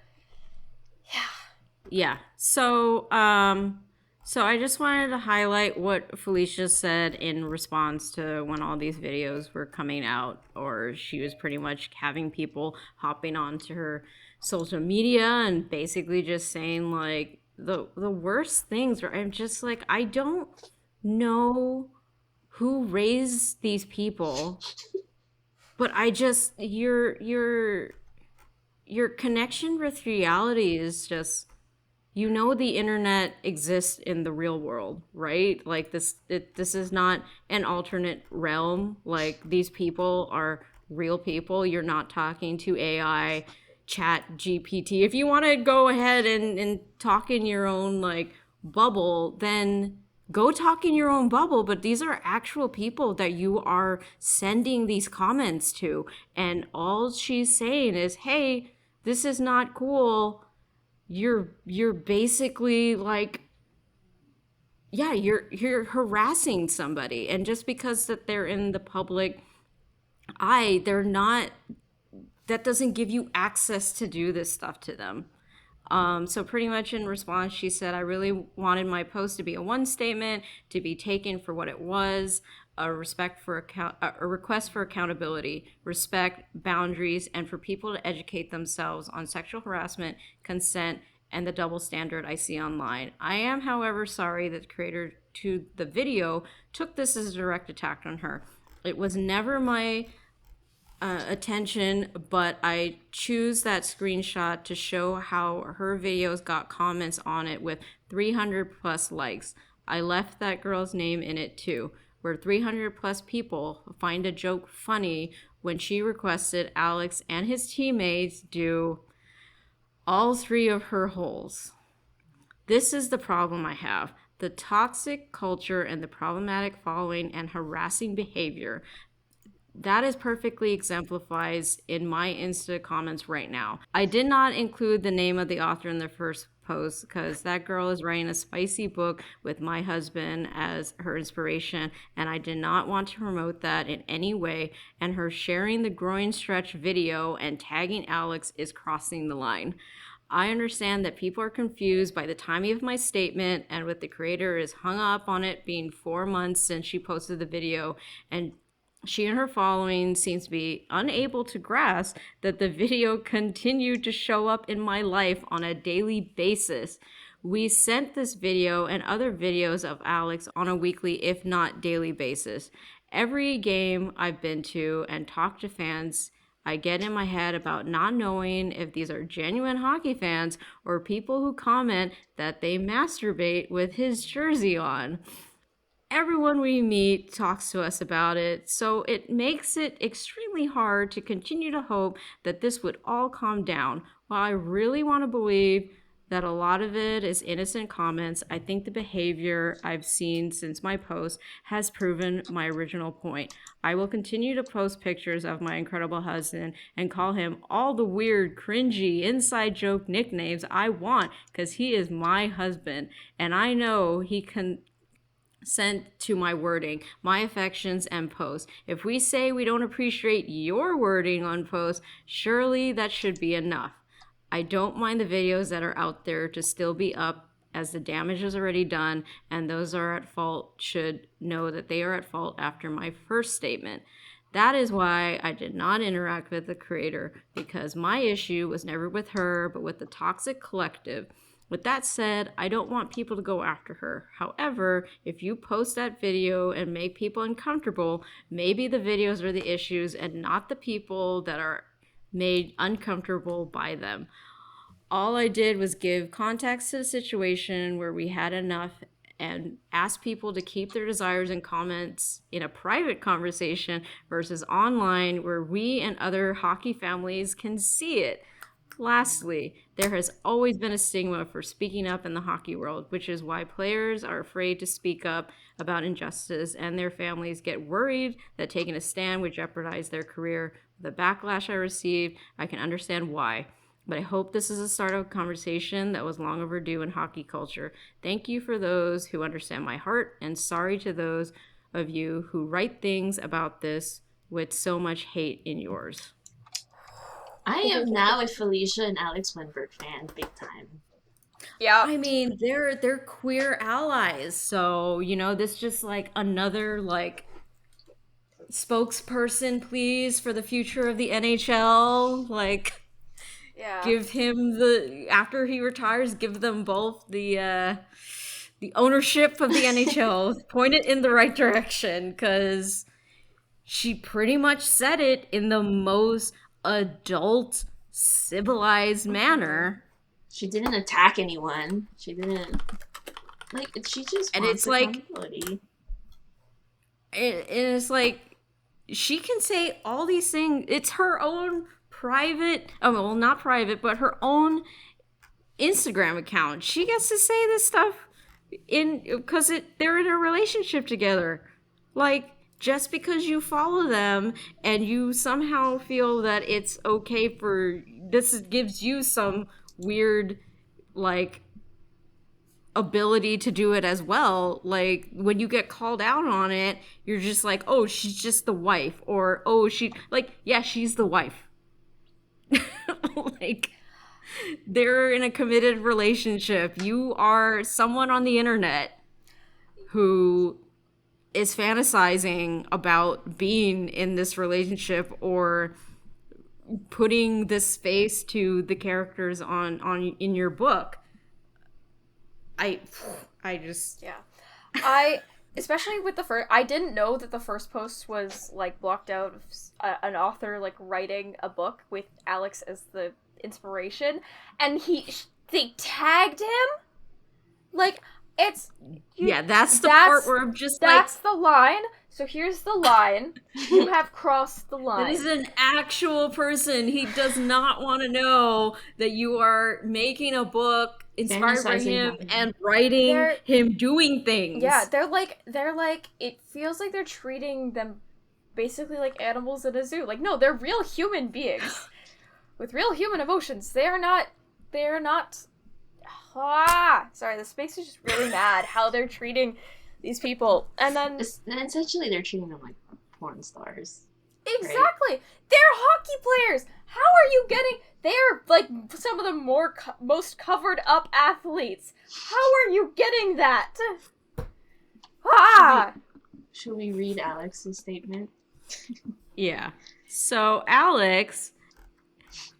Yeah. So I just wanted to highlight what Felicia said in response to when all these videos were coming out, or she was pretty much having people hopping onto her social media and basically just saying, like, the worst things. I'm just like, I don't know who raised these people, but I just, your connection with reality is just, you know, the internet exists in the real world, right? Like, this is not an alternate realm. Like, these people are real people. You're not talking to AI, chat GPT. If you want to go ahead and talk in your own, like, bubble, then go talk in your own bubble. But these are actual people that you are sending these comments to. And all she's saying is, hey, this is not cool. You're basically, like, yeah, you're harassing somebody, and just because that they're in the public eye, they're not, that doesn't give you access to do this stuff to them. So pretty much in response, she said, I really wanted my post to be a one statement, to be taken for what it was, a request for accountability, respect, boundaries, and for people to educate themselves on sexual harassment, consent, and the double standard I see online. I am, however, sorry that the creator to the video took this as a direct attack on her. It was never my attention, but I choose that screenshot to show how her videos got comments on it with 300 plus likes. I left that girl's name in it too, where 300 plus people find a joke funny when she requested Alex and his teammates do all three of her holes. This is the problem I have. The toxic culture and the problematic following and harassing behavior. That is perfectly exemplifies in my Insta comments right now. I did not include the name of the author in the first post because that girl is writing a spicy book with my husband as her inspiration, and I did not want to promote that in any way, and her sharing the groin stretch video and tagging Alex is crossing the line. I understand that people are confused by the timing of my statement, and with the creator is hung up on it being 4 months since she posted the video, and she and her following seems to be unable to grasp that the video continued to show up in my life on a daily basis, We sent this video and other videos of Alex on a weekly, if not daily basis. Every game I've been to and talked to fans, I get in my head about not knowing if these are genuine hockey fans or people who comment that they masturbate with his jersey on. Everyone we meet talks to us about it, so it makes it extremely hard to continue to hope that this would all calm down. While I really want to believe that a lot of it is innocent comments, I think the behavior I've seen since my post has proven my original point. I will continue to post pictures of my incredible husband and call him all the weird, cringy, inside joke nicknames I want because he is my husband, and I know he can sent to my wording, my affections, and posts. If we say we don't appreciate your wording on posts, surely that should be enough. I don't mind the videos that are out there to still be up as the damage is already done, and those are at fault should know that they are at fault after my first statement. That is why I did not interact with the creator, because my issue was never with her, but with the toxic collective. With that said, I don't want people to go after her. However, if you post that video and make people uncomfortable, maybe the videos are the issues and not the people that are made uncomfortable by them. All I did was give context to the situation where we had enough and ask people to keep their desires and comments in a private conversation versus online where we and other hockey families can see it. Lastly, there has always been a stigma for speaking up in the hockey world, which is why players are afraid to speak up about injustice and their families get worried that taking a stand would jeopardize their career. The backlash I received, I can understand why. But I hope this is the start of a conversation that was long overdue in hockey culture. Thank you for those who understand my heart, and sorry to those of you who write things about this with so much hate in yours. I am now a Felicia and Alex Wennberg fan, big time. Yeah. I mean, they're queer allies, so this just like another like spokesperson, please, for the future of the NHL. Like, give him after he retires, give them both the ownership of the NHL. Point it in the right direction, because she pretty much said it in the most adult, civilized manner. She didn't attack anyone. She didn't she just and wants it's like accountability. And it's like she can say all these things. It's her own private, not private, but her own Instagram account. She gets to say this stuff because they're in a relationship together. Like, just because you follow them and you somehow feel that it's okay this gives you some weird like ability to do it as well. Like, when you get called out on it, you're just like, oh, she's just the wife, or oh, she's the wife. Like, they're in a committed relationship. You are someone on the internet who is fantasizing about being in this relationship or putting this face to the characters on in your book. I especially with the first, I didn't know that the first post was like blocked out of an author like writing a book with Alex as the inspiration, and they tagged him. Like, that's the part where I'm just that's the line. So here's the line. You have crossed the line. This is an actual person. He does not want to know that you are making a book inspired by him and writing him doing things. Yeah, they're like, it feels like they're treating them basically like animals in a zoo. Like, no, they're real human beings with real human emotions. They're not. Sorry, this makes me just really mad how they're treating these people. And then essentially they're treating them like porn stars. Exactly. Right? They're hockey players. How are you getting... They're like some of the most covered up athletes. How are you getting that? Should we read Alex's statement? Yeah. So Alex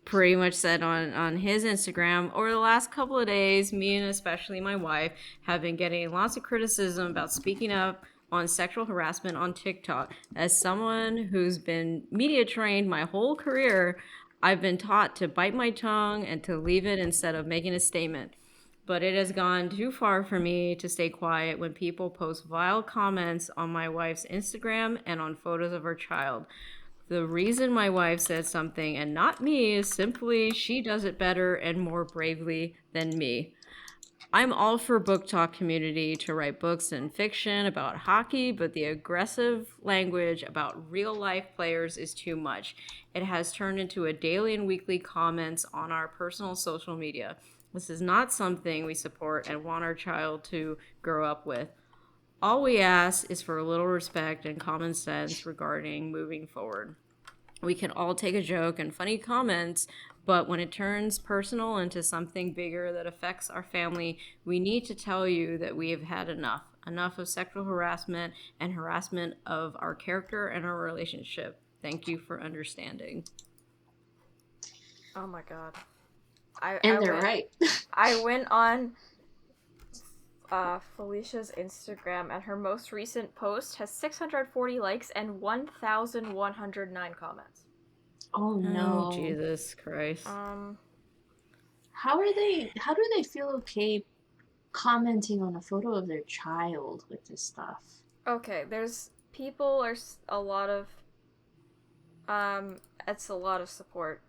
pretty much said on his Instagram, over the last couple of days, me and especially my wife have been getting lots of criticism about speaking up on sexual harassment on TikTok. As someone who's been media trained my whole career, I've been taught to bite my tongue and to leave it instead of making a statement. But it has gone too far for me to stay quiet when people post vile comments on my wife's Instagram and on photos of her child. The reason my wife said something and not me is simply she does it better and more bravely than me. I'm all for BookTok community to write books and fiction about hockey, but the aggressive language about real life players is too much. It has turned into a daily and weekly comments on our personal social media. This is not something we support and want our child to grow up with. All we ask is for a little respect and common sense regarding moving forward. We can all take a joke and funny comments, but when it turns personal into something bigger that affects our family, we need to tell you that we have had enough. Enough of sexual harassment and harassment of our character and our relationship. Thank you for understanding. Oh my god. They're right. I went on Felicia's Instagram, and her most recent post has 640 likes and 1,109 comments. Oh no. Oh, Jesus Christ. How do they feel okay commenting on a photo of their child with this stuff? Okay, there's people are a lot of it's a lot of support.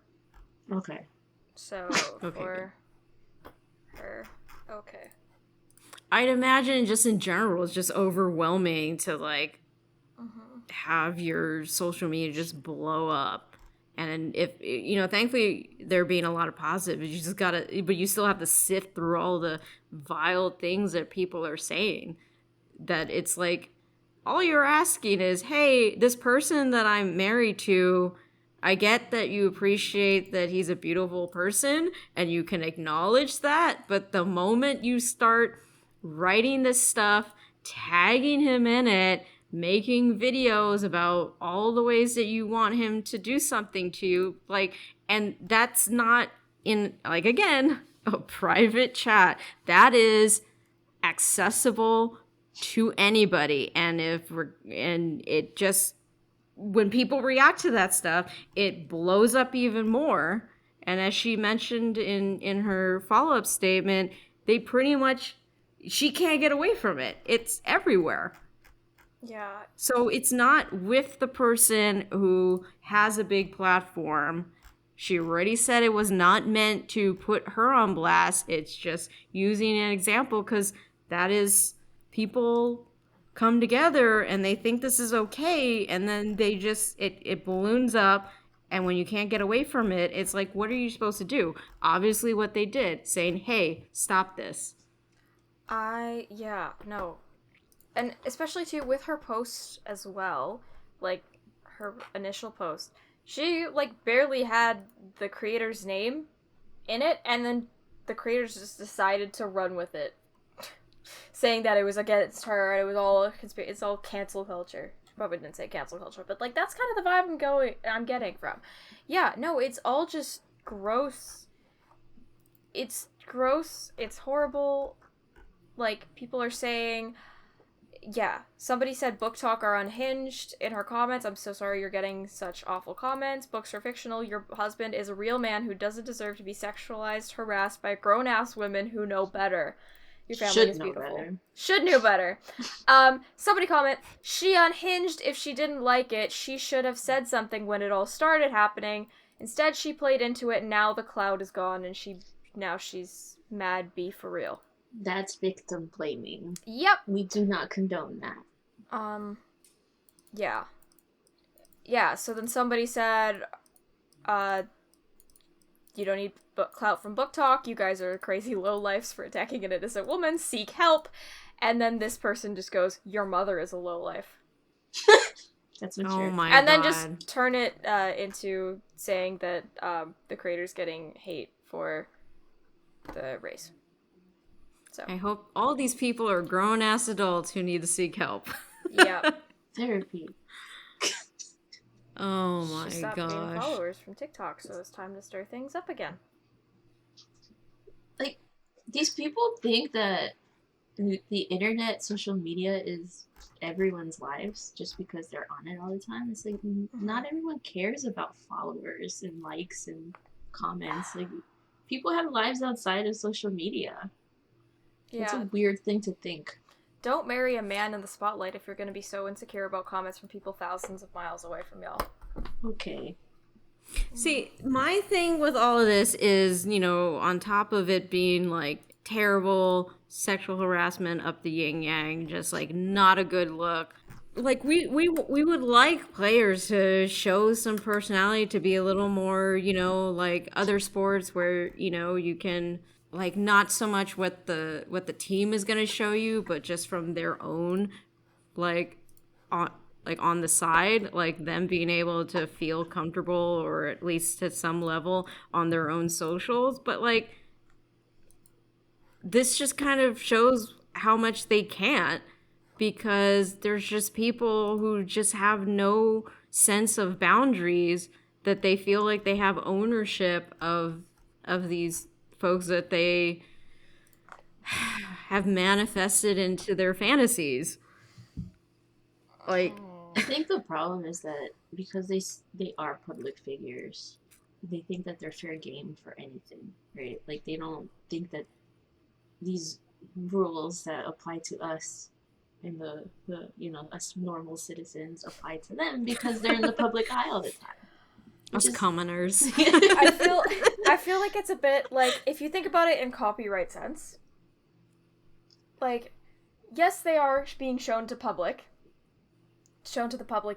Okay. So Okay, for her, okay. I'd imagine just in general, it's just overwhelming to like have your social media just blow up. And if, you know, thankfully there being a lot of positive, you just gotta, but you still have to sift through all the vile things that people are saying. That it's like, all you're asking is, hey, this person that I'm married to, I get that you appreciate that he's a beautiful person and you can acknowledge that, but the moment you start writing this stuff, tagging him in it, making videos about all the ways that you want him to do something to you, like, and that's not in, like, again, a private chat. That is accessible to anybody. And it just, when people react to that stuff, it blows up even more. And as she mentioned in her follow-up statement, they pretty much, she can't get away from it. It's everywhere. Yeah. So it's not with the person who has a big platform. She already said it was not meant to put her on blast. It's just using an example because that is, people come together and they think this is okay, and then they just, it balloons up, and when you can't get away from it, it's like, what are you supposed to do? Obviously what they did, saying, hey, stop this. No. And especially too with her post as well, like her initial post, she like barely had the creator's name in it, and then the creators just decided to run with it, saying that it was against her and it was all it's all cancel culture. She probably didn't say cancel culture, but like that's kind of the vibe I'm getting from. Yeah, no, it's all just gross. It's gross. It's horrible. Like people are saying. Yeah, somebody said BookTok are unhinged in her comments. I'm so sorry you're getting such awful comments. Books are fictional. Your husband is a real man who doesn't deserve to be sexualized, harassed by grown-ass women who know better. Your family is beautiful. Should know better. Somebody comment, she unhinged if she didn't like it. She should have said something when it all started happening. Instead, she played into it, and now the cloud is gone, and she's mad. Be for real. That's victim blaming. Yep. We do not condone that. Yeah. Yeah, so then somebody said, you don't need clout from BookTok, you guys are crazy lowlifes for attacking an innocent woman, seek help. And then this person just goes, your mother is a lowlife. That's what you're... my and God. then just turn it into saying that the creator's getting hate for the race. So. I hope all these people are grown-ass adults who need to seek help. Yeah. Therapy. Oh She my stopped gaining gosh. followers from TikTok, so it's time to stir things up again. Like, these people think that the internet, social media is everyone's lives just because they're on it all the time. It's like, not everyone cares about followers and likes and comments. Like, people have lives outside of social media. Yeah. It's a weird thing to think. Don't marry a man in the spotlight if you're going to be so insecure about comments from people thousands of miles away from y'all. Okay. See, my thing with all of this is, you know, on top of it being like terrible sexual harassment up the yin yang, just like not a good look. Like we would like players to show some personality, to be a little more, you know, like other sports where, you know, you can like not so much what the team is going to show you, but just from their own like on the side, like them being able to feel comfortable, or at least at some level on their own socials. But like this just kind of shows how much they can't, because there's just people who just have no sense of boundaries, that they feel like they have ownership of these folks that they have manifested into their fantasies. Like, I think the problem is that because they are public figures, they think that they're fair game for anything, right? Like, they don't think that these rules that apply to us and the you know, us normal citizens apply to them because they're in the public eye all the time. Us commoners. I feel like it's a bit like, if you think about it in copyright sense, like, yes, they are being shown to the public,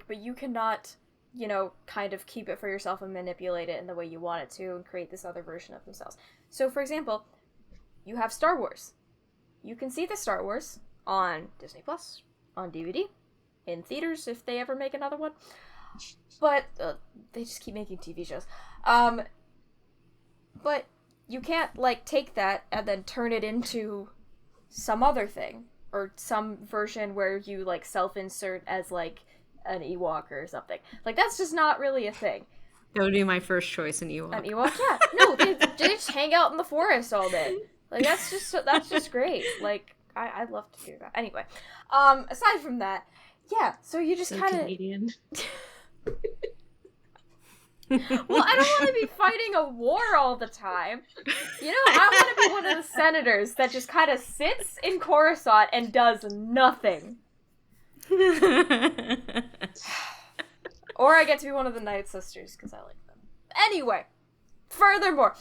but you cannot, you know, kind of keep it for yourself and manipulate it in the way you want it to and create this other version of themselves. So, for example, you have Star Wars. You can see the Star Wars on Disney Plus, on DVD, in theaters if they ever make another one. But they just keep making TV shows. But you can't, like, take that and then turn it into some other thing, or some version where you, like, self-insert as, like, an Ewok or something. Like, that's just not really a thing. That would be my first choice, an Ewok. An Ewok, yeah. No, they just hang out in the forest all day. Like, that's just great. Like, I'd love to do that. Anyway, aside from that, yeah, so you just kind of... Canadian. Well, I don't want to be fighting a war all the time. You know, I want to be one of the senators that just kind of sits in Coruscant and does nothing. Or I get to be one of the Night Sisters, because I like them. Anyway, furthermore,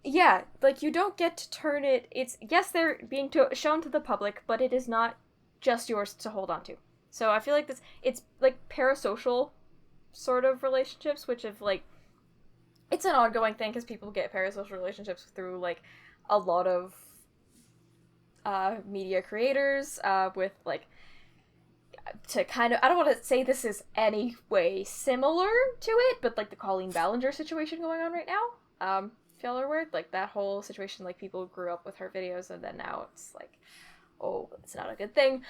yeah, like, you don't get to turn it... It's, yes, they're being shown to the public, but it is not just yours to hold on to. So I feel like it's like parasocial sort of relationships, which have, like, it's an ongoing thing because people get parasocial relationships through, like, a lot of media creators with, like, to kind of, I don't want to say this is any way similar to it, but, like, the Colleen Ballinger situation going on right now, if y'all are aware, like, that whole situation, like, people grew up with her videos and then now it's like, oh, it's not a good thing.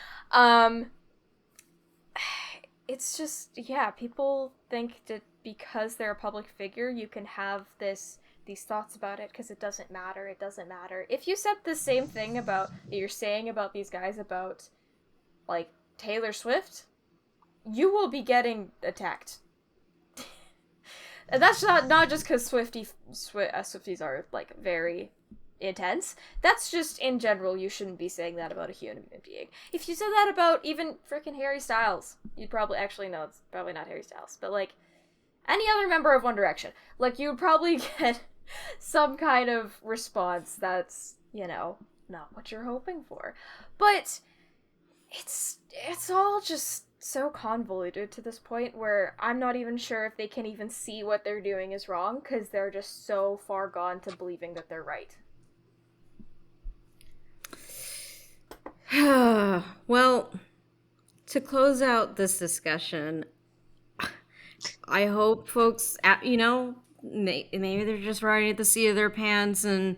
It's just, yeah, people think that because they're a public figure, you can have these thoughts about it because it doesn't matter. It doesn't matter. If you said the same thing about, you're saying about these guys about, like, Taylor Swift, you will be getting attacked. And that's not just because Swifties are, like, very intense. That's just, in general, you shouldn't be saying that about a human being. If you said that about even freaking Harry Styles, you'd probably, actually, no, it's probably not Harry Styles, but, like, any other member of One Direction, like, you would probably get some kind of response that's, you know, not what you're hoping for. But it's all just so convoluted to this point where I'm not even sure if they can even see what they're doing is wrong, because they're just so far gone to believing that they're right. Well, to close out this discussion, I hope folks, you know, maybe they're just riding at the seat of their pants and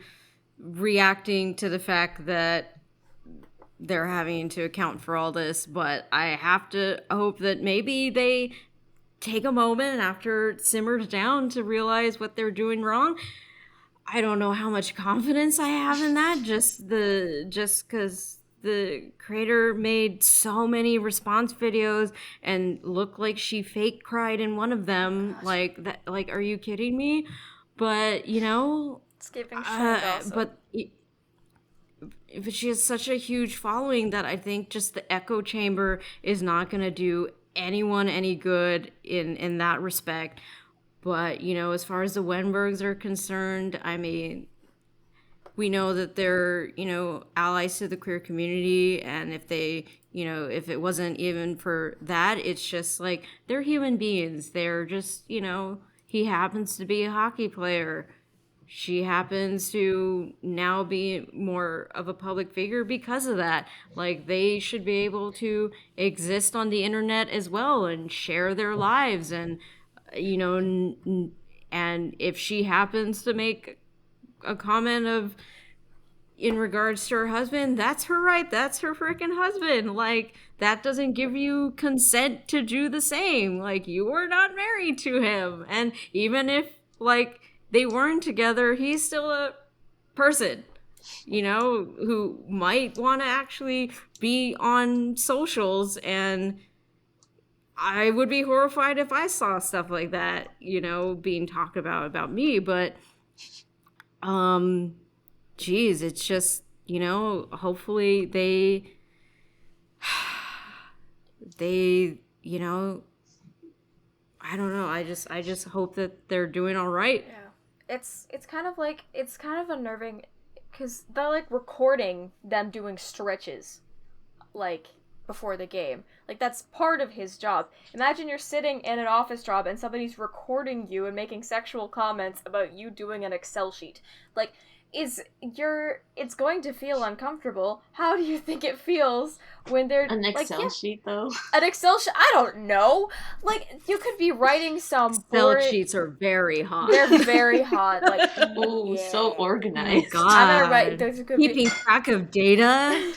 reacting to the fact that they're having to account for all this. But I have to hope that maybe they take a moment after it simmers down to realize what they're doing wrong. I don't know how much confidence I have in that, just because the creator made so many response videos and looked like she fake cried in one of them. Like that, like, are you kidding me? But it's giving shame also. But she has such a huge following that I think just the echo chamber is not going to do anyone any good in that respect. But, as far as the Wennbergs are concerned, I mean, we know that they're, allies to the queer community. And if they, if it wasn't even for that, it's just like they're human beings. They're just, he happens to be a hockey player. She happens to now be more of a public figure because of that. Like, they should be able to exist on the internet as well and share their lives. And, and if she happens to make a comment of in regards to her husband, that's her right. That's her freaking husband. Like, that doesn't give you consent to do the same. Like, you were not married to him. And even if, like, they weren't together, he's still a person, who might want to actually be on socials. And I would be horrified if I saw stuff like that, being talked about me. But, geez, it's just, hopefully they, I don't know. I just hope that they're doing all right. Yeah. It's kind of unnerving because they're like recording them doing stretches like before the game. Like, that's part of his job. Imagine you're sitting in an office job and somebody's recording you and making sexual comments about you doing an Excel sheet. Like, it's going to feel uncomfortable. How do you think it feels when they're an Excel sheet though? An Excel sheet? I don't know. Like, you could be writing some Excel sheets are very hot. They're very hot. Like, oh, yeah. So organized. Oh, God. I'm gonna write. Keeping track of data.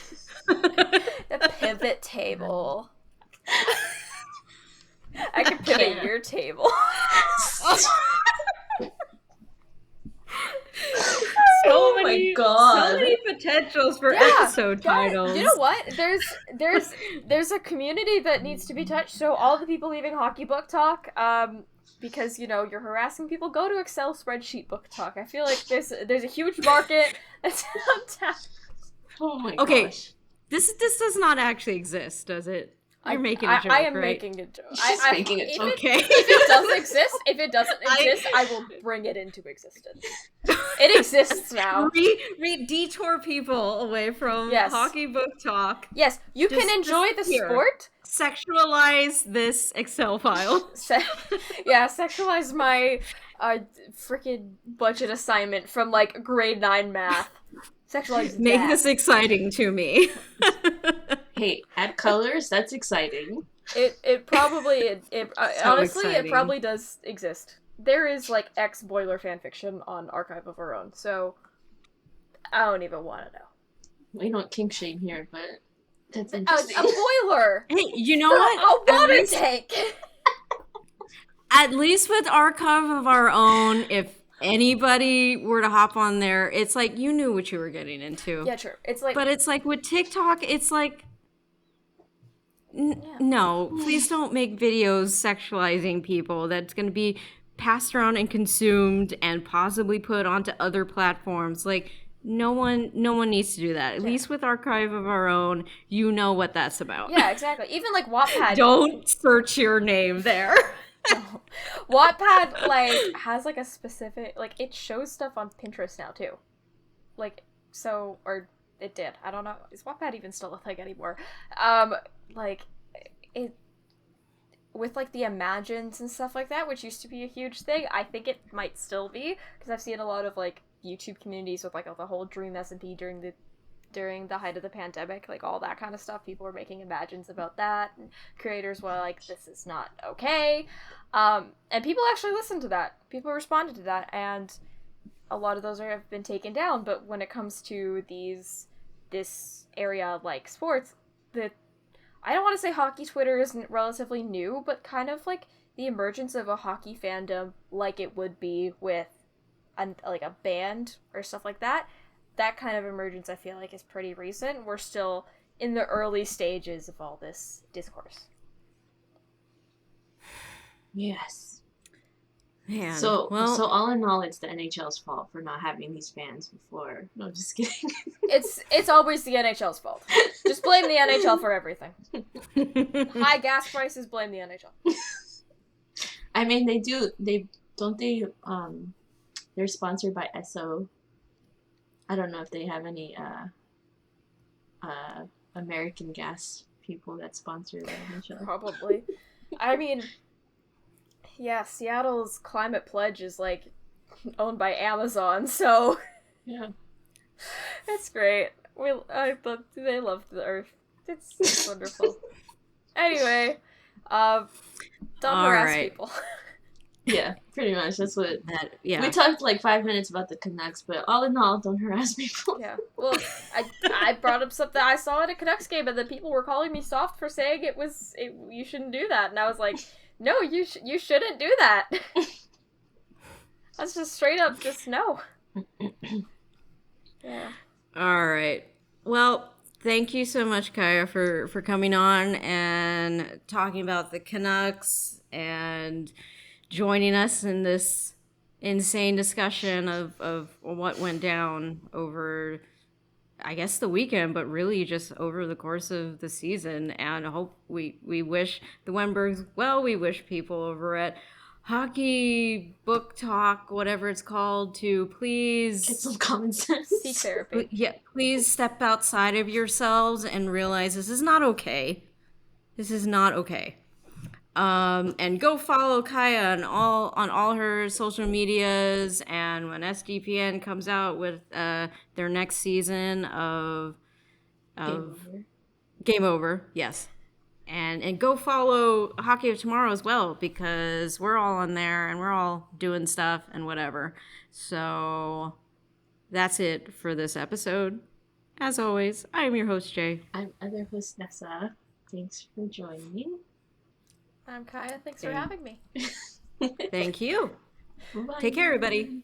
The pivot table. I could pivot your table. So many potentials for episode titles. You know what? There's a community that needs to be touched. So all the people leaving Hockey BookTok, because you're harassing people, go to Excel spreadsheet BookTok. I feel like there's a huge market that's untapped. Oh my gosh. This does not actually exist, does it? You're making a joke, I am right? making a joke. She's making a joke. Okay. If it doesn't exist, I will bring it into existence. It exists now. Detour people away from Hockey BookTok. Yes, you can enjoy the sport. Sexualize this Excel file. Sexualize my freaking budget assignment from like grade 9 math. Sexualize Make this exciting to me. Hey, add colors. That's exciting. It probably honestly exciting. It probably does exist. There is like ex-boiler fanfiction on Archive of Our Own, so I don't even want to know. We don't kink shame here, but that's interesting. A boiler. Hey, you know what? A water tank. At least with Archive of Our Own, if anybody were to hop on there, it's like you knew what you were getting into. Yeah, true. It's like, but it's like with TikTok, it's like, no, please don't make videos sexualizing people. That's going to be passed around and consumed and possibly put onto other platforms. Like, no one needs to do that. At least with Archive of Our Own, you know what that's about. Yeah, exactly. Even like Wattpad. Don't search your name there. Wattpad like has like a specific, like, it shows stuff on Pinterest now too, like, so, or it did, I don't know, is Wattpad even still a thing anymore? Like, it with like the Imagines and stuff like that, which used to be a huge thing. I think it might still be, because I've seen a lot of like YouTube communities with like the whole Dream SMP during the height of the pandemic, like all that kind of stuff. People were making Imagines about that, and creators were like, this is not okay. And people actually listened to that. People responded to that, and a lot of those have been taken down. But when it comes to this area like sports, I don't want to say hockey Twitter isn't relatively new, but kind of like the emergence of a hockey fandom like it would be with like a band or stuff like that, that kind of emergence I feel like is pretty recent. We're still in the early stages of all this discourse. Yes. Man, so well, all in all, it's the NHL's fault for not having these fans before. No, just kidding. It's always the NHL's fault. Just blame the NHL for everything. High gas prices, blame the NHL. I mean, they're sponsored by Esso. I don't know if they have any American gas people that sponsor the NHL. Probably. I mean, yeah, Seattle's Climate Pledge is like owned by Amazon, so yeah, it's great. They love the Earth. It's wonderful. Anyway, don't harass people. Yeah, pretty much. That's what. Yeah. We talked like 5 minutes about the Canucks, but all in all, don't harass people. Yeah. Well, I brought up something I saw at a Canucks game, and then people were calling me soft for saying you shouldn't do that, and I was like, no, you shouldn't do that. That's just straight up, just no. Yeah. All right. Well, thank you so much, Kaja, for coming on and talking about the Canucks and joining us in this insane discussion of what went down over, I guess, the weekend, but really just over the course of the season. And I hope we wish the Wennbergs well. We wish people over at Hockey BookTok, whatever it's called, to please get some common sense. Seek therapy. Yeah, please step outside of yourselves and realize this is not okay. This is not okay. And go follow Kaja on all her social medias, and when SDPN comes out with their next season of Gameover, yes. And go follow Hockey of Tomorrow as well, because we're all on there and we're all doing stuff and whatever. So that's it for this episode. As always, I am your host, Jay. I'm other host, Nessa. Thanks for joining. I'm Kaja. Thanks for having me. Thank you. Bye-bye. Take care, everybody.